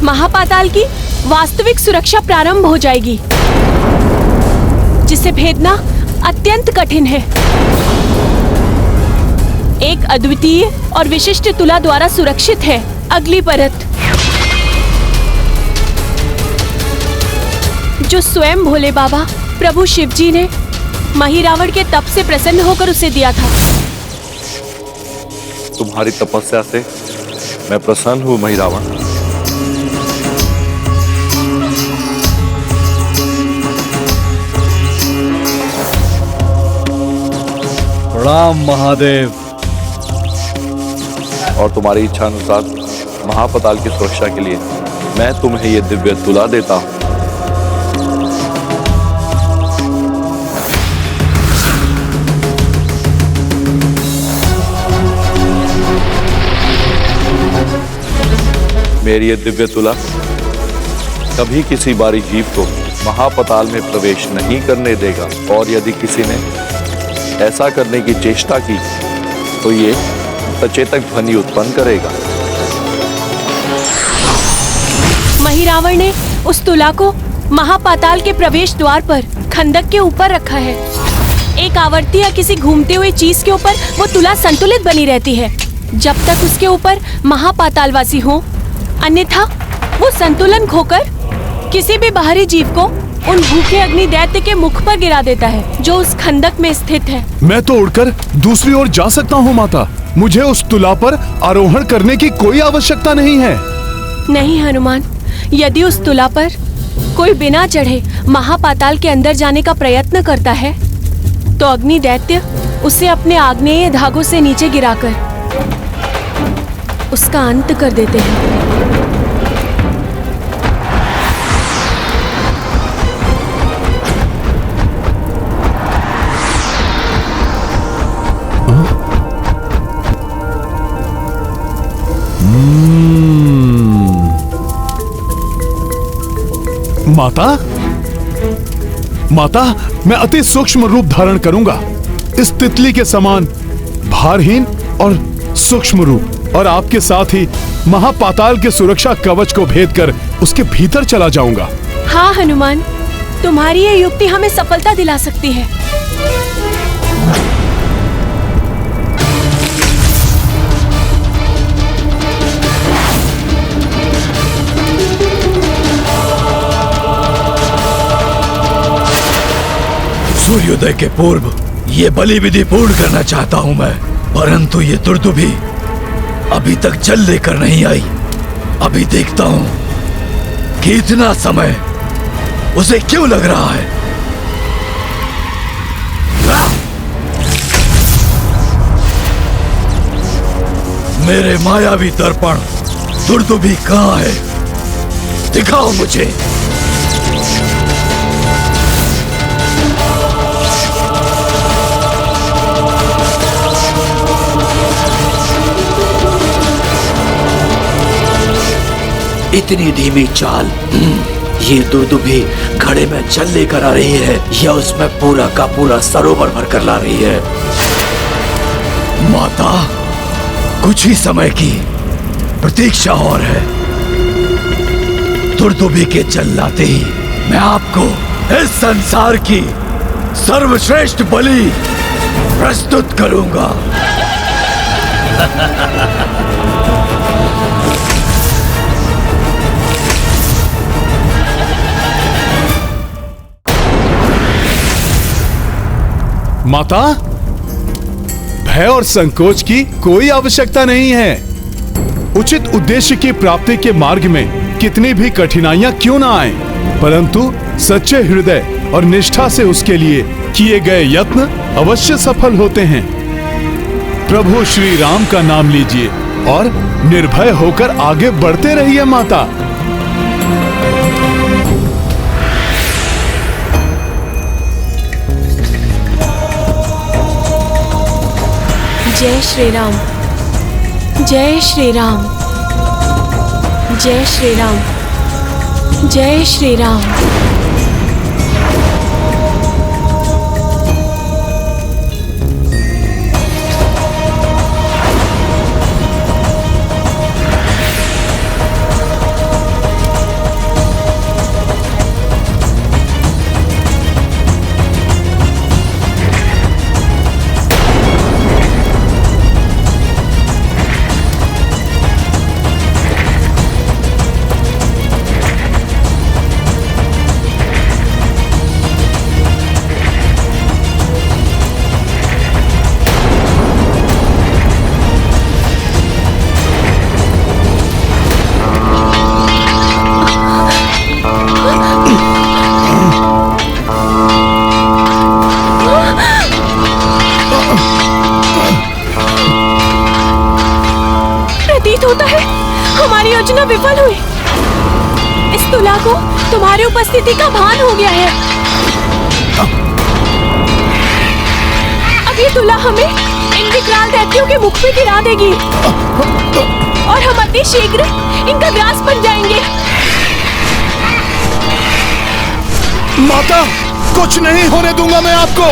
महापाताल की वास्तविक सुरक्षा प्रारंभ हो जाएगी, जिसे भेदना अत्यंत कठिन है। एक अद्वितीय और विशिष्ट तुला द्वारा सुरक्षित है अगली परत, जो स्वयं भोले बाबा प्रभु शिव जी ने महिरावण के तप से प्रसन्न होकर उसे दिया था। तुम्हारी तपस्या से मैं प्रसन्न हूं महिरावण। प्रणाम महादेव। और तुम्हारी इच्छा अनुसार महापताल की सुरक्षा के लिए मैं तुम्हें ये दिव्य तुला देता हूं। मेरी ये दिव्य तुला कभी किसी बारी जीव को महापताल में प्रवेश नहीं करने देगा, और यदि किसी ने ऐसा करने की चेष्टा की तो ये सचेतक ध्वनि उत्पन्न करेगा। महिरावण ने उस तुला को महापाताल के प्रवेश द्वार पर खंडक के ऊपर रखा है। एक आवर्ती या किसी घूमते हुए चीज के ऊपर वो तुला संतुलित बनी रहती है जब तक उसके ऊपर महापातालवासी हो, अन्यथा वो संतुलन खोकर किसी भी बाहरी जीव को उन भूखे अग्नि दैत्य के मुख पर गिरा देता है जो उस खंडक में स्थित है। मैं तो उड़कर दूसरी ओर जा सकता हूँ माता, मुझे उस तुला पर आरोहण करने की कोई आवश्यकता नहीं है। नहीं हनुमान, यदि उस तुला पर कोई बिना चढ़े महापाताल के अंदर जाने का प्रयत्न करता है तो अग्नि दैत्य उसे अपने आग्नेय धागों से नीचे गिराकर उसका अंत कर देते हैं। माता, माता, मैं अति सूक्ष्म रूप धारण करूंगा, इस तितली के समान भारहीन और सूक्ष्म रूप, और आपके साथ ही महापाताल के सुरक्षा कवच को भेद कर उसके भीतर चला जाऊंगा। हाँ हनुमान, तुम्हारी ये युक्ति हमें सफलता दिला सकती है। सूर्योदय के पूर्व ये बलि विधि पूर्ण करना चाहता हूं मैं, परंतु ये दुर्दुभी अभी तक जल लेकर नहीं आई। अभी देखता हूं कि इतना समय उसे क्यों लग रहा है। मेरे मायावी दर्पण दुर्दुभी कहां है? दिखाओ मुझे। इतनी धीमी चाल, ये दुर्दुभी घड़े में जल लेकर आ रही है या उसमें पूरा का पूरा सरोवर भरकर ला रही है? माता, कुछ ही समय की प्रतीक्षा और है। दुर्दुभी के जल लाते ही मैं आपको इस संसार की सर्वश्रेष्ठ बलि प्रस्तुत करूंगा। माता, भय और संकोच की कोई आवश्यकता नहीं है। उचित उद्देश्य की प्राप्ति के मार्ग में कितनी भी कठिनाइयां क्यों ना आए, परंतु सच्चे हृदय और निष्ठा से उसके लिए किए गए यत्न अवश्य सफल होते हैं। प्रभु श्री राम का नाम लीजिए और निर्भय होकर आगे बढ़ते रहिए माता। जय श्री राम, जय श्री राम, जय श्री राम, जय श्री राम। होता है? हमारी योजना विफल हुई। इस तुला को तुम्हारी उपस्थिति का भान हो गया है। अब ये तुला हमें इन विकराल दैत्यों के मुख में गिरा देगी और हम अति शीघ्र इनका ग्रास बन जाएंगे। माता, कुछ नहीं होने दूंगा मैं आपको।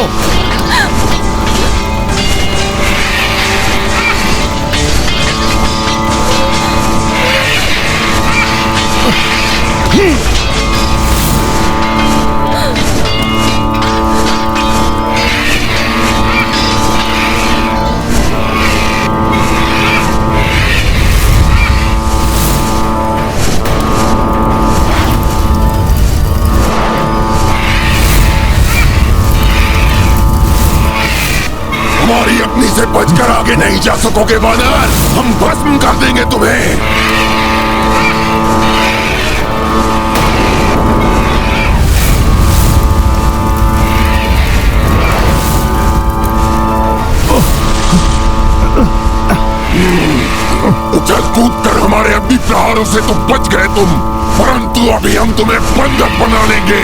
हमारी अग्नि से बचकर आगे नहीं जा सकोगे वानर। हम भस्म कर देंगे तुम्हें। उछल कूद कर हमारे अग्नि प्रहारों से तो बच गए तुम, परंतु अभी हम तुम्हें बंधक बना लेंगे।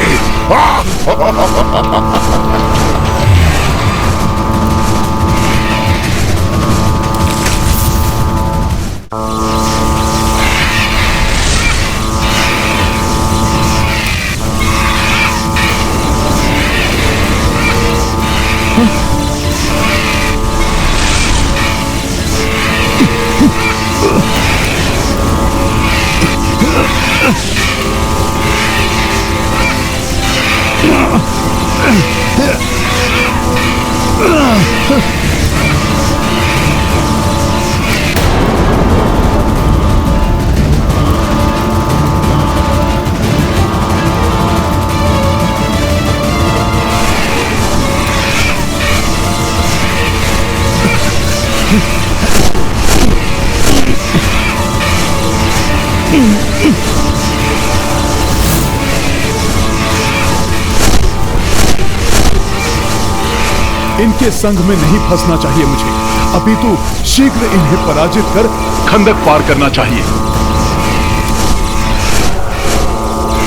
इनके संग में नहीं फंसना चाहिए मुझे, अपितु शीघ्र इन्हें पराजित कर खंदक पार करना चाहिए।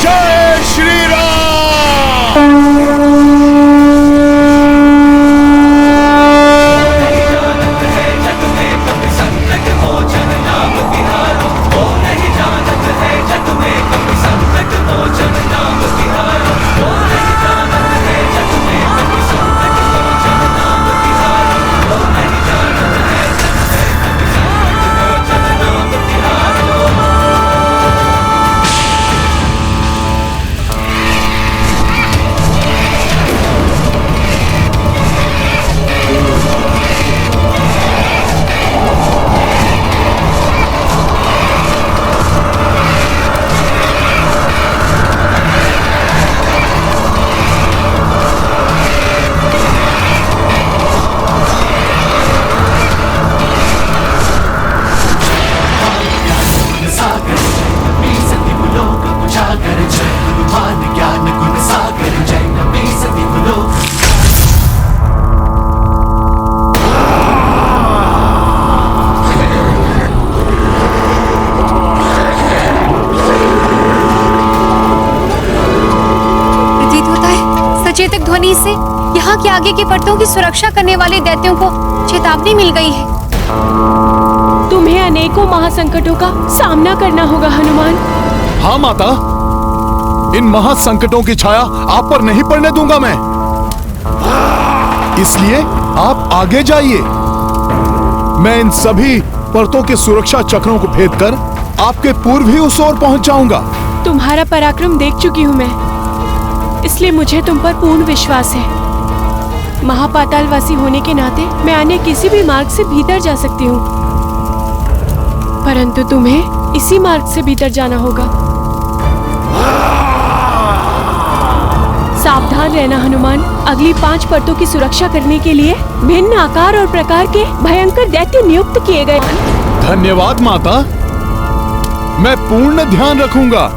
जय श्री राम। चेतक ध्वनि से यहाँ के आगे की परतों की सुरक्षा करने वाले दैत्यों को चेतावनी मिल गई है। तुम्हें अनेकों महासंकटों का सामना करना होगा हनुमान। हाँ माता, इन महासंकटों की छाया आप पर नहीं पड़ने दूंगा मैं, इसलिए आप आगे जाइए। मैं इन सभी परतों के सुरक्षा चक्रों को भेद कर आपके पूर्व ही उस ओर पहुंच जाऊंगा। तुम्हारा पराक्रम देख चुकी हूँ मैं, इसलिए मुझे तुम पर पूर्ण विश्वास है। महापातालवासी होने के नाते मैं अन्य किसी भी मार्ग से भीतर जा सकती हूँ, परंतु तुम्हें इसी मार्ग से भीतर जाना होगा। सावधान रहना हनुमान। अगली 5 परतों की सुरक्षा करने के लिए भिन्न आकार और प्रकार के भयंकर दैत्य नियुक्त किए गए। धन्यवाद माता, मैं पूर्ण ध्यान रखूंगा।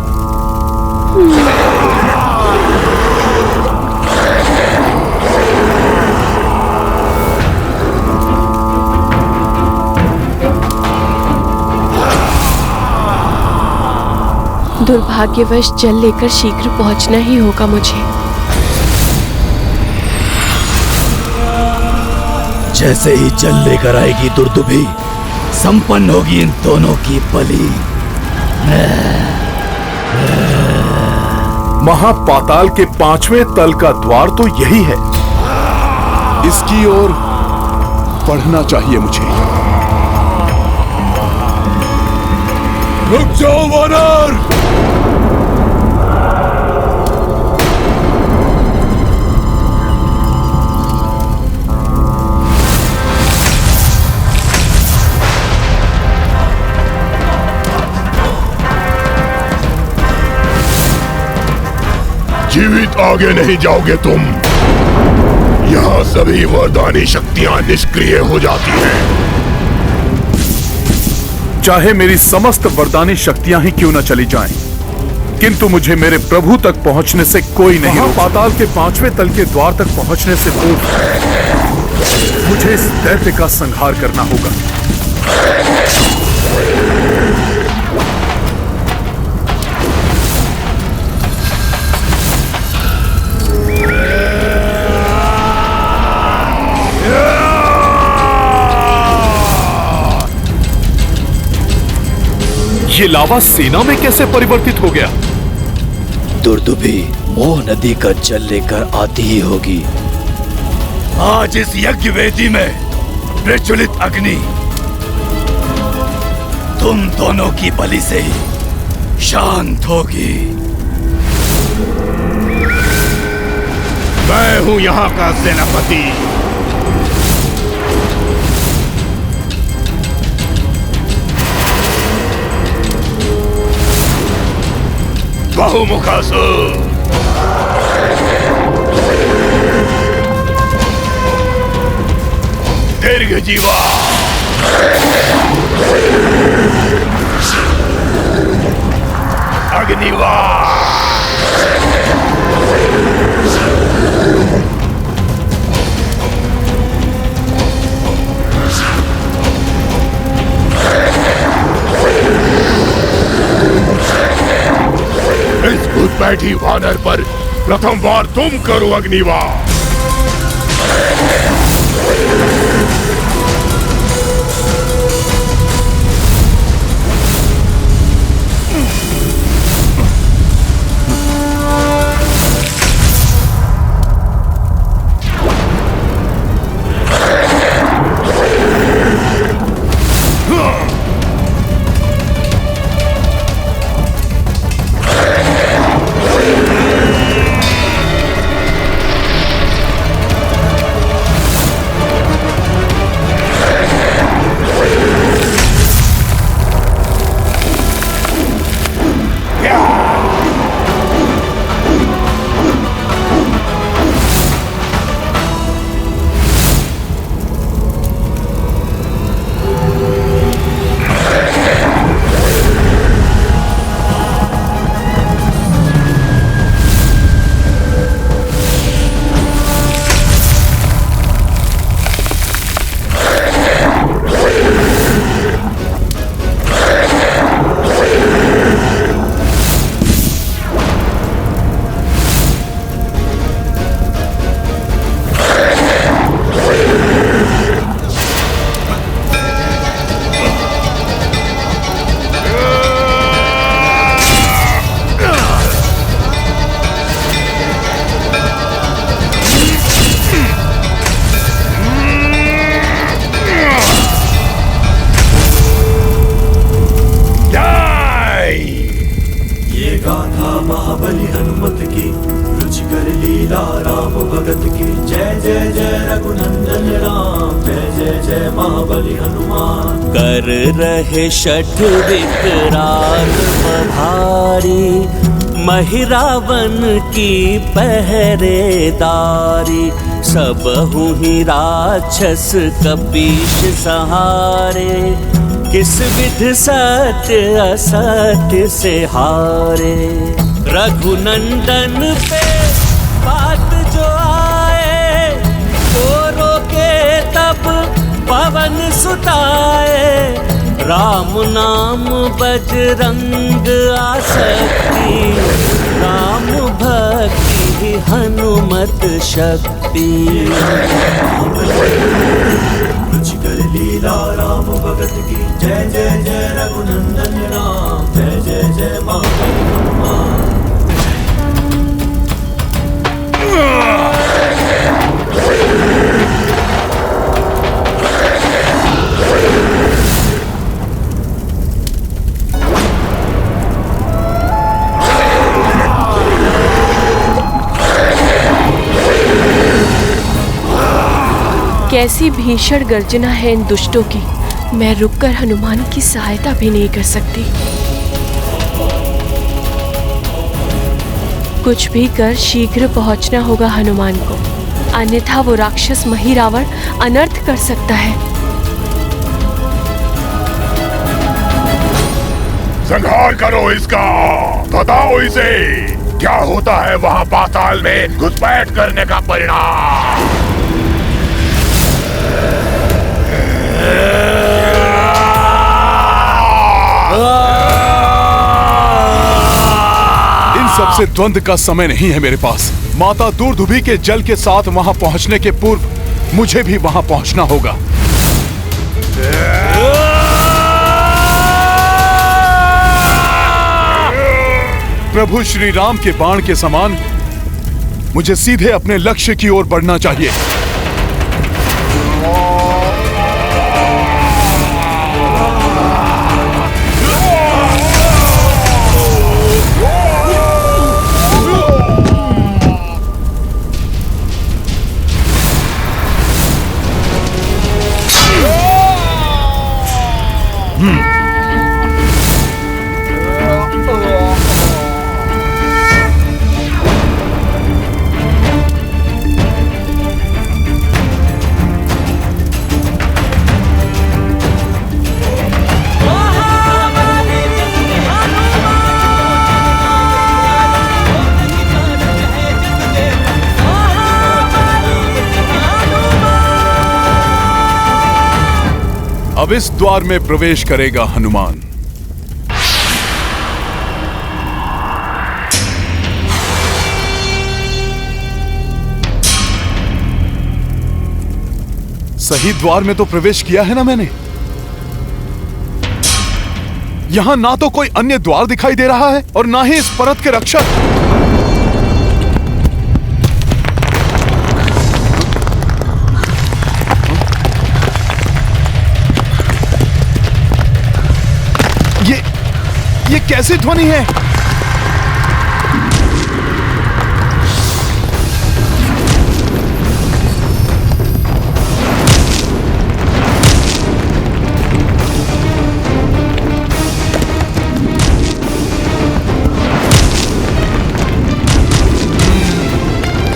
दुर्भाग्यवश जल लेकर शीघ्र पहुंचना ही होगा मुझे। जैसे ही जल लेकर आएगी दुर्दुभी, संपन्न होगी इन दोनों की बलि। महापाताल के 5वें तल का द्वार तो यही है। इसकी ओर पढ़ना चाहिए मुझे। रुक जाओ वानर! जीवित आगे नहीं जाओगे तुम। यहाँ सभी वरदानी शक्तियां निष्क्रिय हो जाती हैं। चाहे मेरी समस्त वरदानी शक्तियां ही क्यों न चली जाएं, किंतु मुझे मेरे प्रभु तक पहुंचने से कोई नहीं रोक। पाताल के 5वें तल के द्वार तक पहुंचने से पूर्व मुझे इस दैत्य का संहार करना होगा। ये लावा सेना में कैसे परिवर्तित हो गया? दुर्दुभी मोह नदी का जल लेकर आती ही होगी। आज इस यज्ञ वेदी में प्रज्वलित अग्नि तुम दोनों की बलि से ही शांत होगी। मैं हूं यहाँ का सेनापति। बहुमुखासुर, दीर्घजीवा, अग्निवा, इस घुसपैठी वानर पर प्रथम बार तुम करो अग्निवार। महाबली हनुमत की, रुचिकर लीला राम भगत की। जय जय जय रघुनंदन राम, जय जय जय महाबली हनुमान। कर रहे षठ विकराल भारी, महिरावन की पहरेदारी। सबहु ही राक्षस कपीश सहारे, किस विध सत्य असत्य से हारे। रघुनंदन पे बात जो आए, वो रोके तब पवन सुताए। राम नाम बजरंग आसक्ति, राम भक्ति हनुमत शक्ति। रुचिकर लीला राम भगत की, जय जय जय रघुनंदन राम, जय जय जय मंगल हनुमान। कैसी भीषण गर्जना है इन दुष्टों की। मैं रुककर हनुमान की सहायता भी नहीं कर सकती। कुछ भी कर शीघ्र पहुंचना होगा हनुमान को, अन्यथा वो राक्षस महिरावण अनर्थ कर सकता है। संहार करो इसका, बताओ इसे क्या होता है वहां पाताल में घुसपैठ करने का परिणाम। इन सबसे द्वंद्व का समय नहीं है मेरे पास। माता दूरदुभी के जल के साथ वहां पहुंचने के पूर्व मुझे भी वहां पहुंचना होगा। प्रभु श्री राम के बाण के समान मुझे सीधे अपने लक्ष्य की ओर बढ़ना चाहिए। अब इस द्वार में प्रवेश करेगा हनुमान। सही द्वार में तो प्रवेश किया है ना मैंने। यहां ना तो कोई अन्य द्वार दिखाई दे रहा है और ना ही इस परत के रक्षक। ये कैसी ध्वनि है?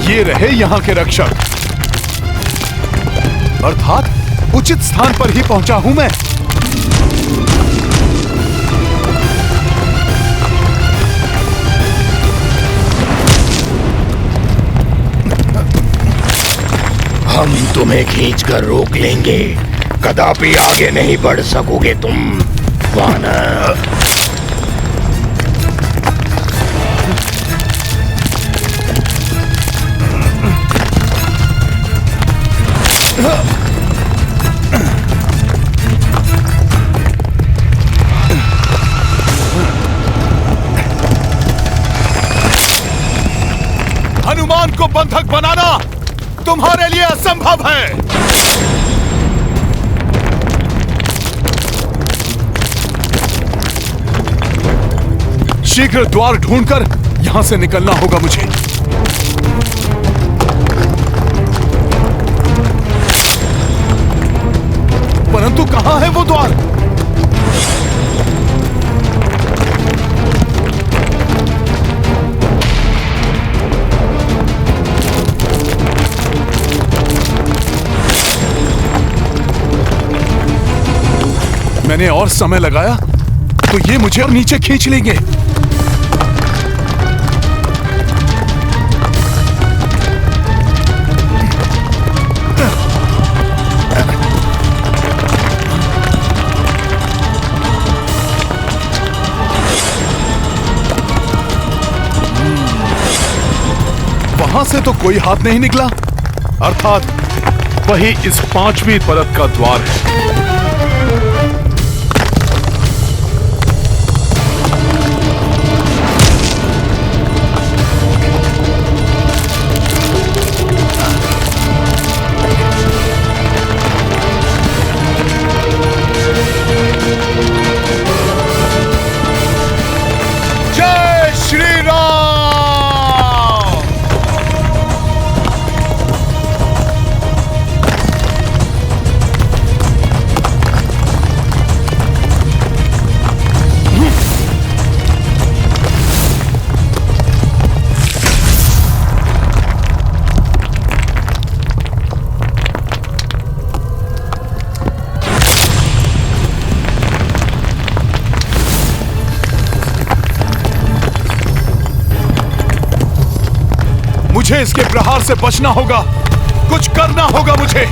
ये रहे यहां के रक्षक, अर्थात उचित स्थान पर ही पहुंचा हूं मैं। हम तुम्हें खींचकर रोक लेंगे, कदापि आगे नहीं बढ़ सकोगे तुम वानर। हनुमान को बंधक बनाना तुम्हारे लिए असंभव है। शीघ्र द्वार ढूंढकर यहां से निकलना होगा मुझे। परंतु कहां है वो द्वार? मैंने और समय लगाया तो ये मुझे और नीचे खींच लेंगे। से तो कोई हाथ नहीं निकला, अर्थात वही इस 5वीं परत का द्वार है। जय श्री राम। मुझे इसके प्रहार से बचना होगा, कुछ करना होगा मुझे।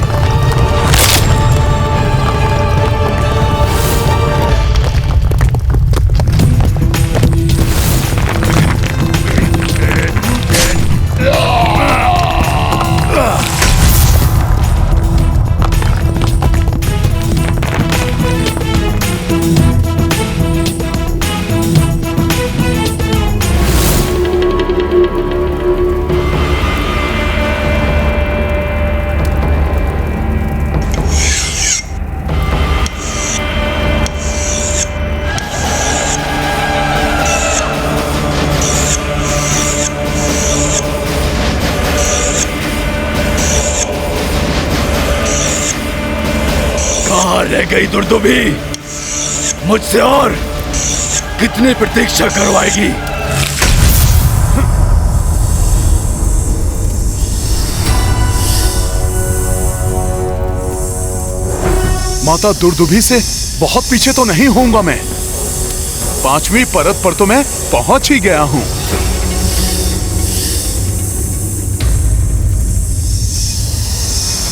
कहाँ रह गई दुर्दुभी? मुझसे और कितनी प्रतीक्षा करवाएगी? माता दुर्दुभी से बहुत पीछे तो नहीं होऊंगा मैं। 5वीं परत पर तो मैं पहुंच ही गया हूं।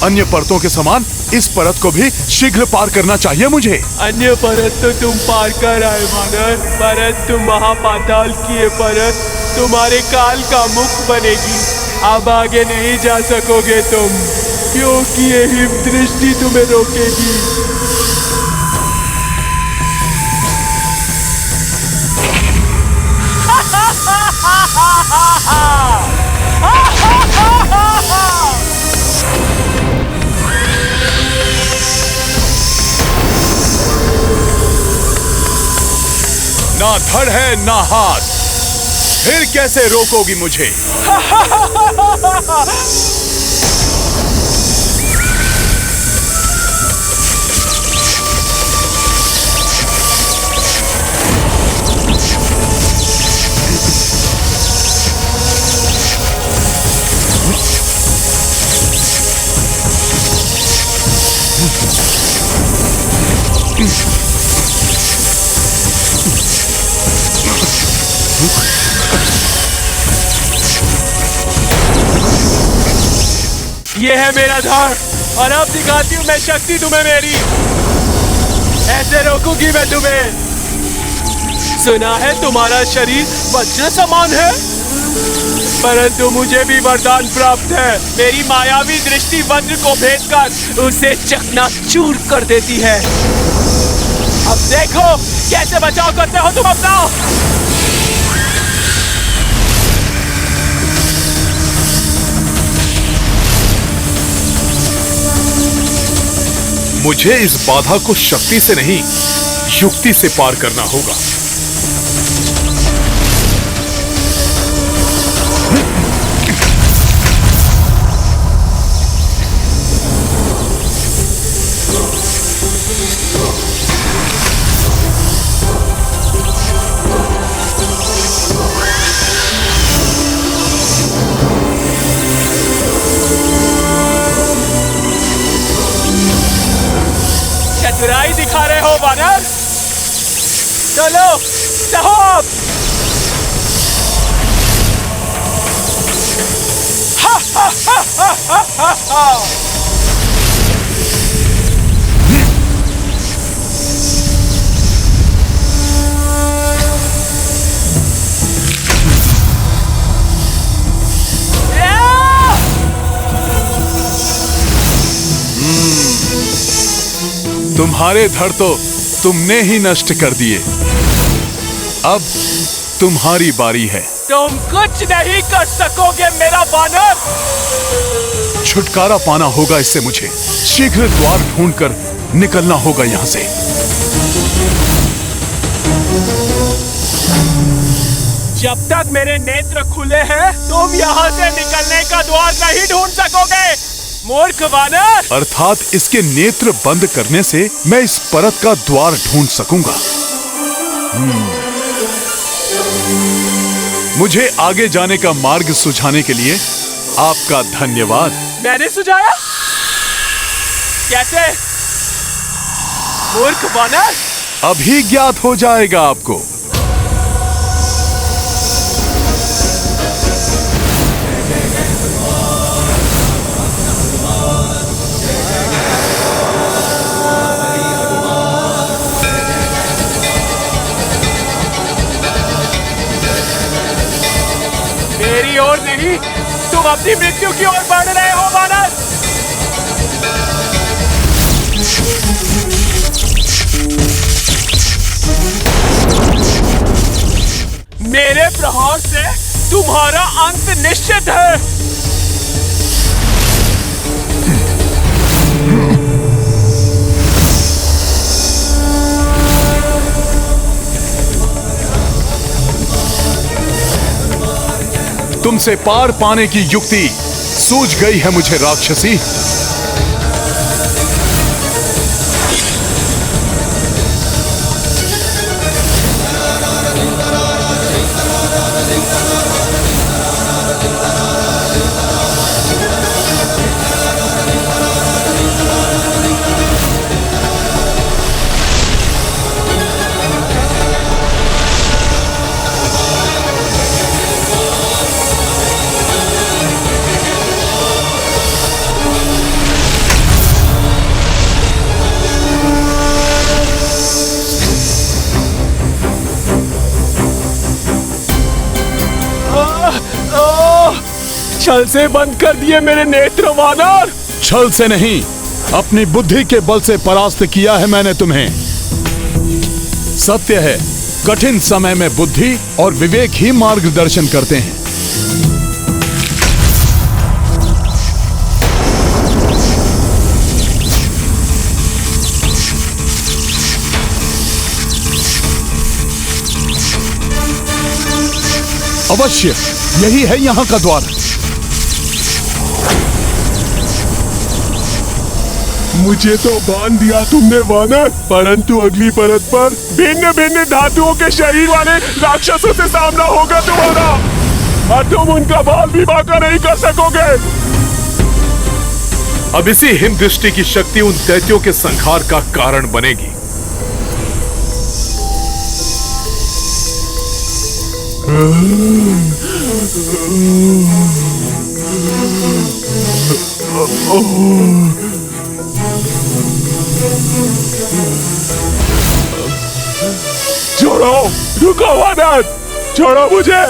अन्य परतों के समान इस परत को भी शीघ्र पार करना चाहिए मुझे। अन्य परत तो तुम पार कर आए वानर, परंतु महापाताल की ये परत तुम्हारे काल का मुख बनेगी। अब आगे नहीं जा सकोगे तुम, क्योंकि ये हिम दृष्टि तुम्हें रोकेगी। ना धड़ है ना हाथ, फिर कैसे रोकोगी मुझे? ये है मेरा धड़, और अब दिखाती हूँ मैं शक्ति तुम्हें मेरी। ऐसे रोकूंगी मैं तुम्हें। सुना है तुम्हारा शरीर वज्र समान है, परंतु मुझे भी वरदान प्राप्त है। मेरी मायावी दृष्टि वज्र को भेद कर उसे चकनाचूर कर देती है। अब देखो कैसे बचाव करते हो तुम अपना। मुझे इस बाधा को शक्ति से नहीं, युक्ति से पार करना होगा। चतुराई दिखा रहे हो वानर? चलो स्टॉप। हा हा हा हा हा हा हा। Yeah! तुम्हारे धड़ तो तुमने ही नष्ट कर दिए। अब तुम्हारी बारी है। तुम कुछ नहीं कर सकोगे मेरा वानर। छुटकारा पाना होगा इससे मुझे। शीघ्र द्वार ढूंढकर निकलना होगा यहां से। जब तक मेरे नेत्र खुले हैं तुम यहाँ से निकलने का द्वार नहीं ढूंढ सकोगे मूर्ख वानर। अर्थात इसके नेत्र बंद करने से मैं इस परत का द्वार ढूंढ सकूंगा। मुझे आगे जाने का मार्ग सुझाने के लिए आपका धन्यवाद। मैंने सुझाया? कैसे मूर्ख वानर? अभी ज्ञात हो जाएगा आपको। मेरी ओर नहीं, तुम अपनी मृत्यु की ओर बढ़ रहे हो वानर। मेरे प्रहार से तुम्हारा अंत निश्चित है। तुमसे पार पाने की युक्ति सूझ गई है मुझे राक्षसी। छल से बंद कर दिए मेरे नेत्र वानर। छल से नहीं, अपनी बुद्धि के बल से परास्त किया है मैंने तुम्हें। सत्य है, कठिन समय में बुद्धि और विवेक ही मार्गदर्शन करते हैं। अवश्य यही है यहाँ का द्वार। मुझे तो बांध दिया तुमने वानर, परंतु अगली परत पर भिन्न भिन्न धातुओं के शरीर वाले राक्षसों से सामना होगा तुम्हारा, और तुम उनका बाल भी बांका नहीं कर सकोगे। अब इसी हिम दृष्टि की शक्ति उन दैत्यों के संहार का कारण बनेगी। छोड़ो, रुको वानर, छोड़ो मुझे।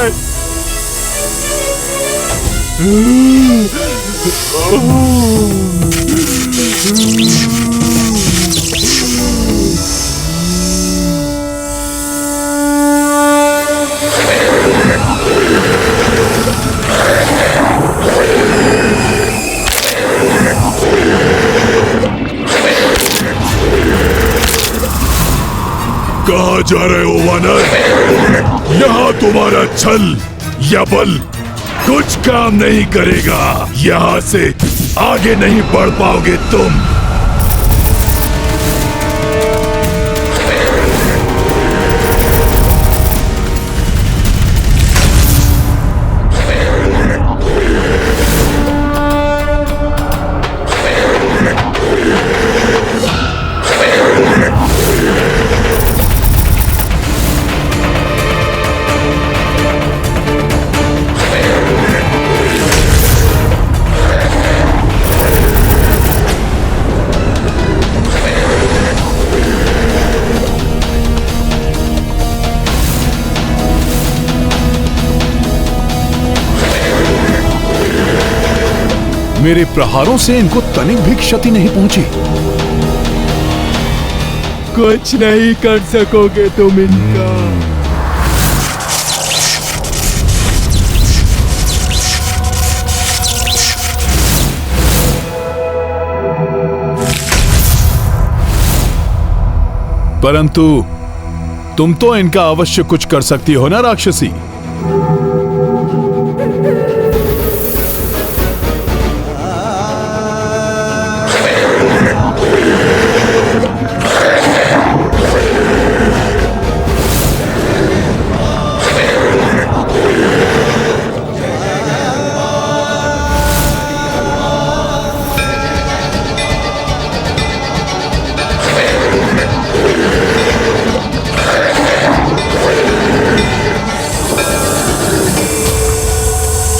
कहाँ जा रहे हो वानर? यहाँ तुम्हारा छल या बल कुछ काम नहीं करेगा। यहाँ से आगे नहीं बढ़ पाओगे तुम। मेरे प्रहारों से इनको तनिक भी क्षति नहीं पहुंची। कुछ नहीं कर सकोगे तुम इनका। परंतु तुम तो इनका अवश्य कुछ कर सकती हो ना राक्षसी।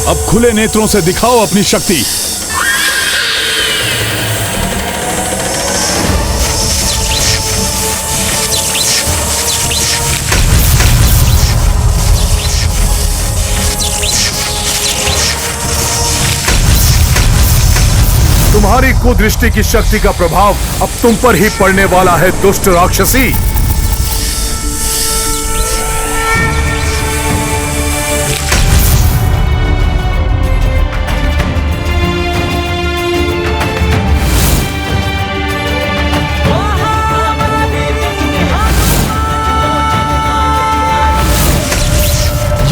अब खुले नेत्रों से दिखाओ अपनी शक्ति। तुम्हारी कुदृष्टि की शक्ति का प्रभाव अब तुम पर ही पड़ने वाला है दुष्ट राक्षसी।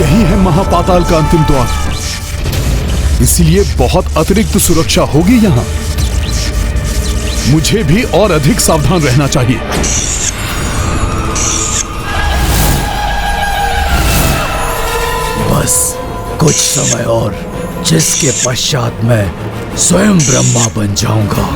यही है महापाताल का अंतिम द्वार, इसलिए बहुत अतिरिक्त सुरक्षा होगी यहां। मुझे भी और अधिक सावधान रहना चाहिए। बस कुछ समय और, जिसके पश्चात मैं स्वयं ब्रह्मा बन जाऊंगा।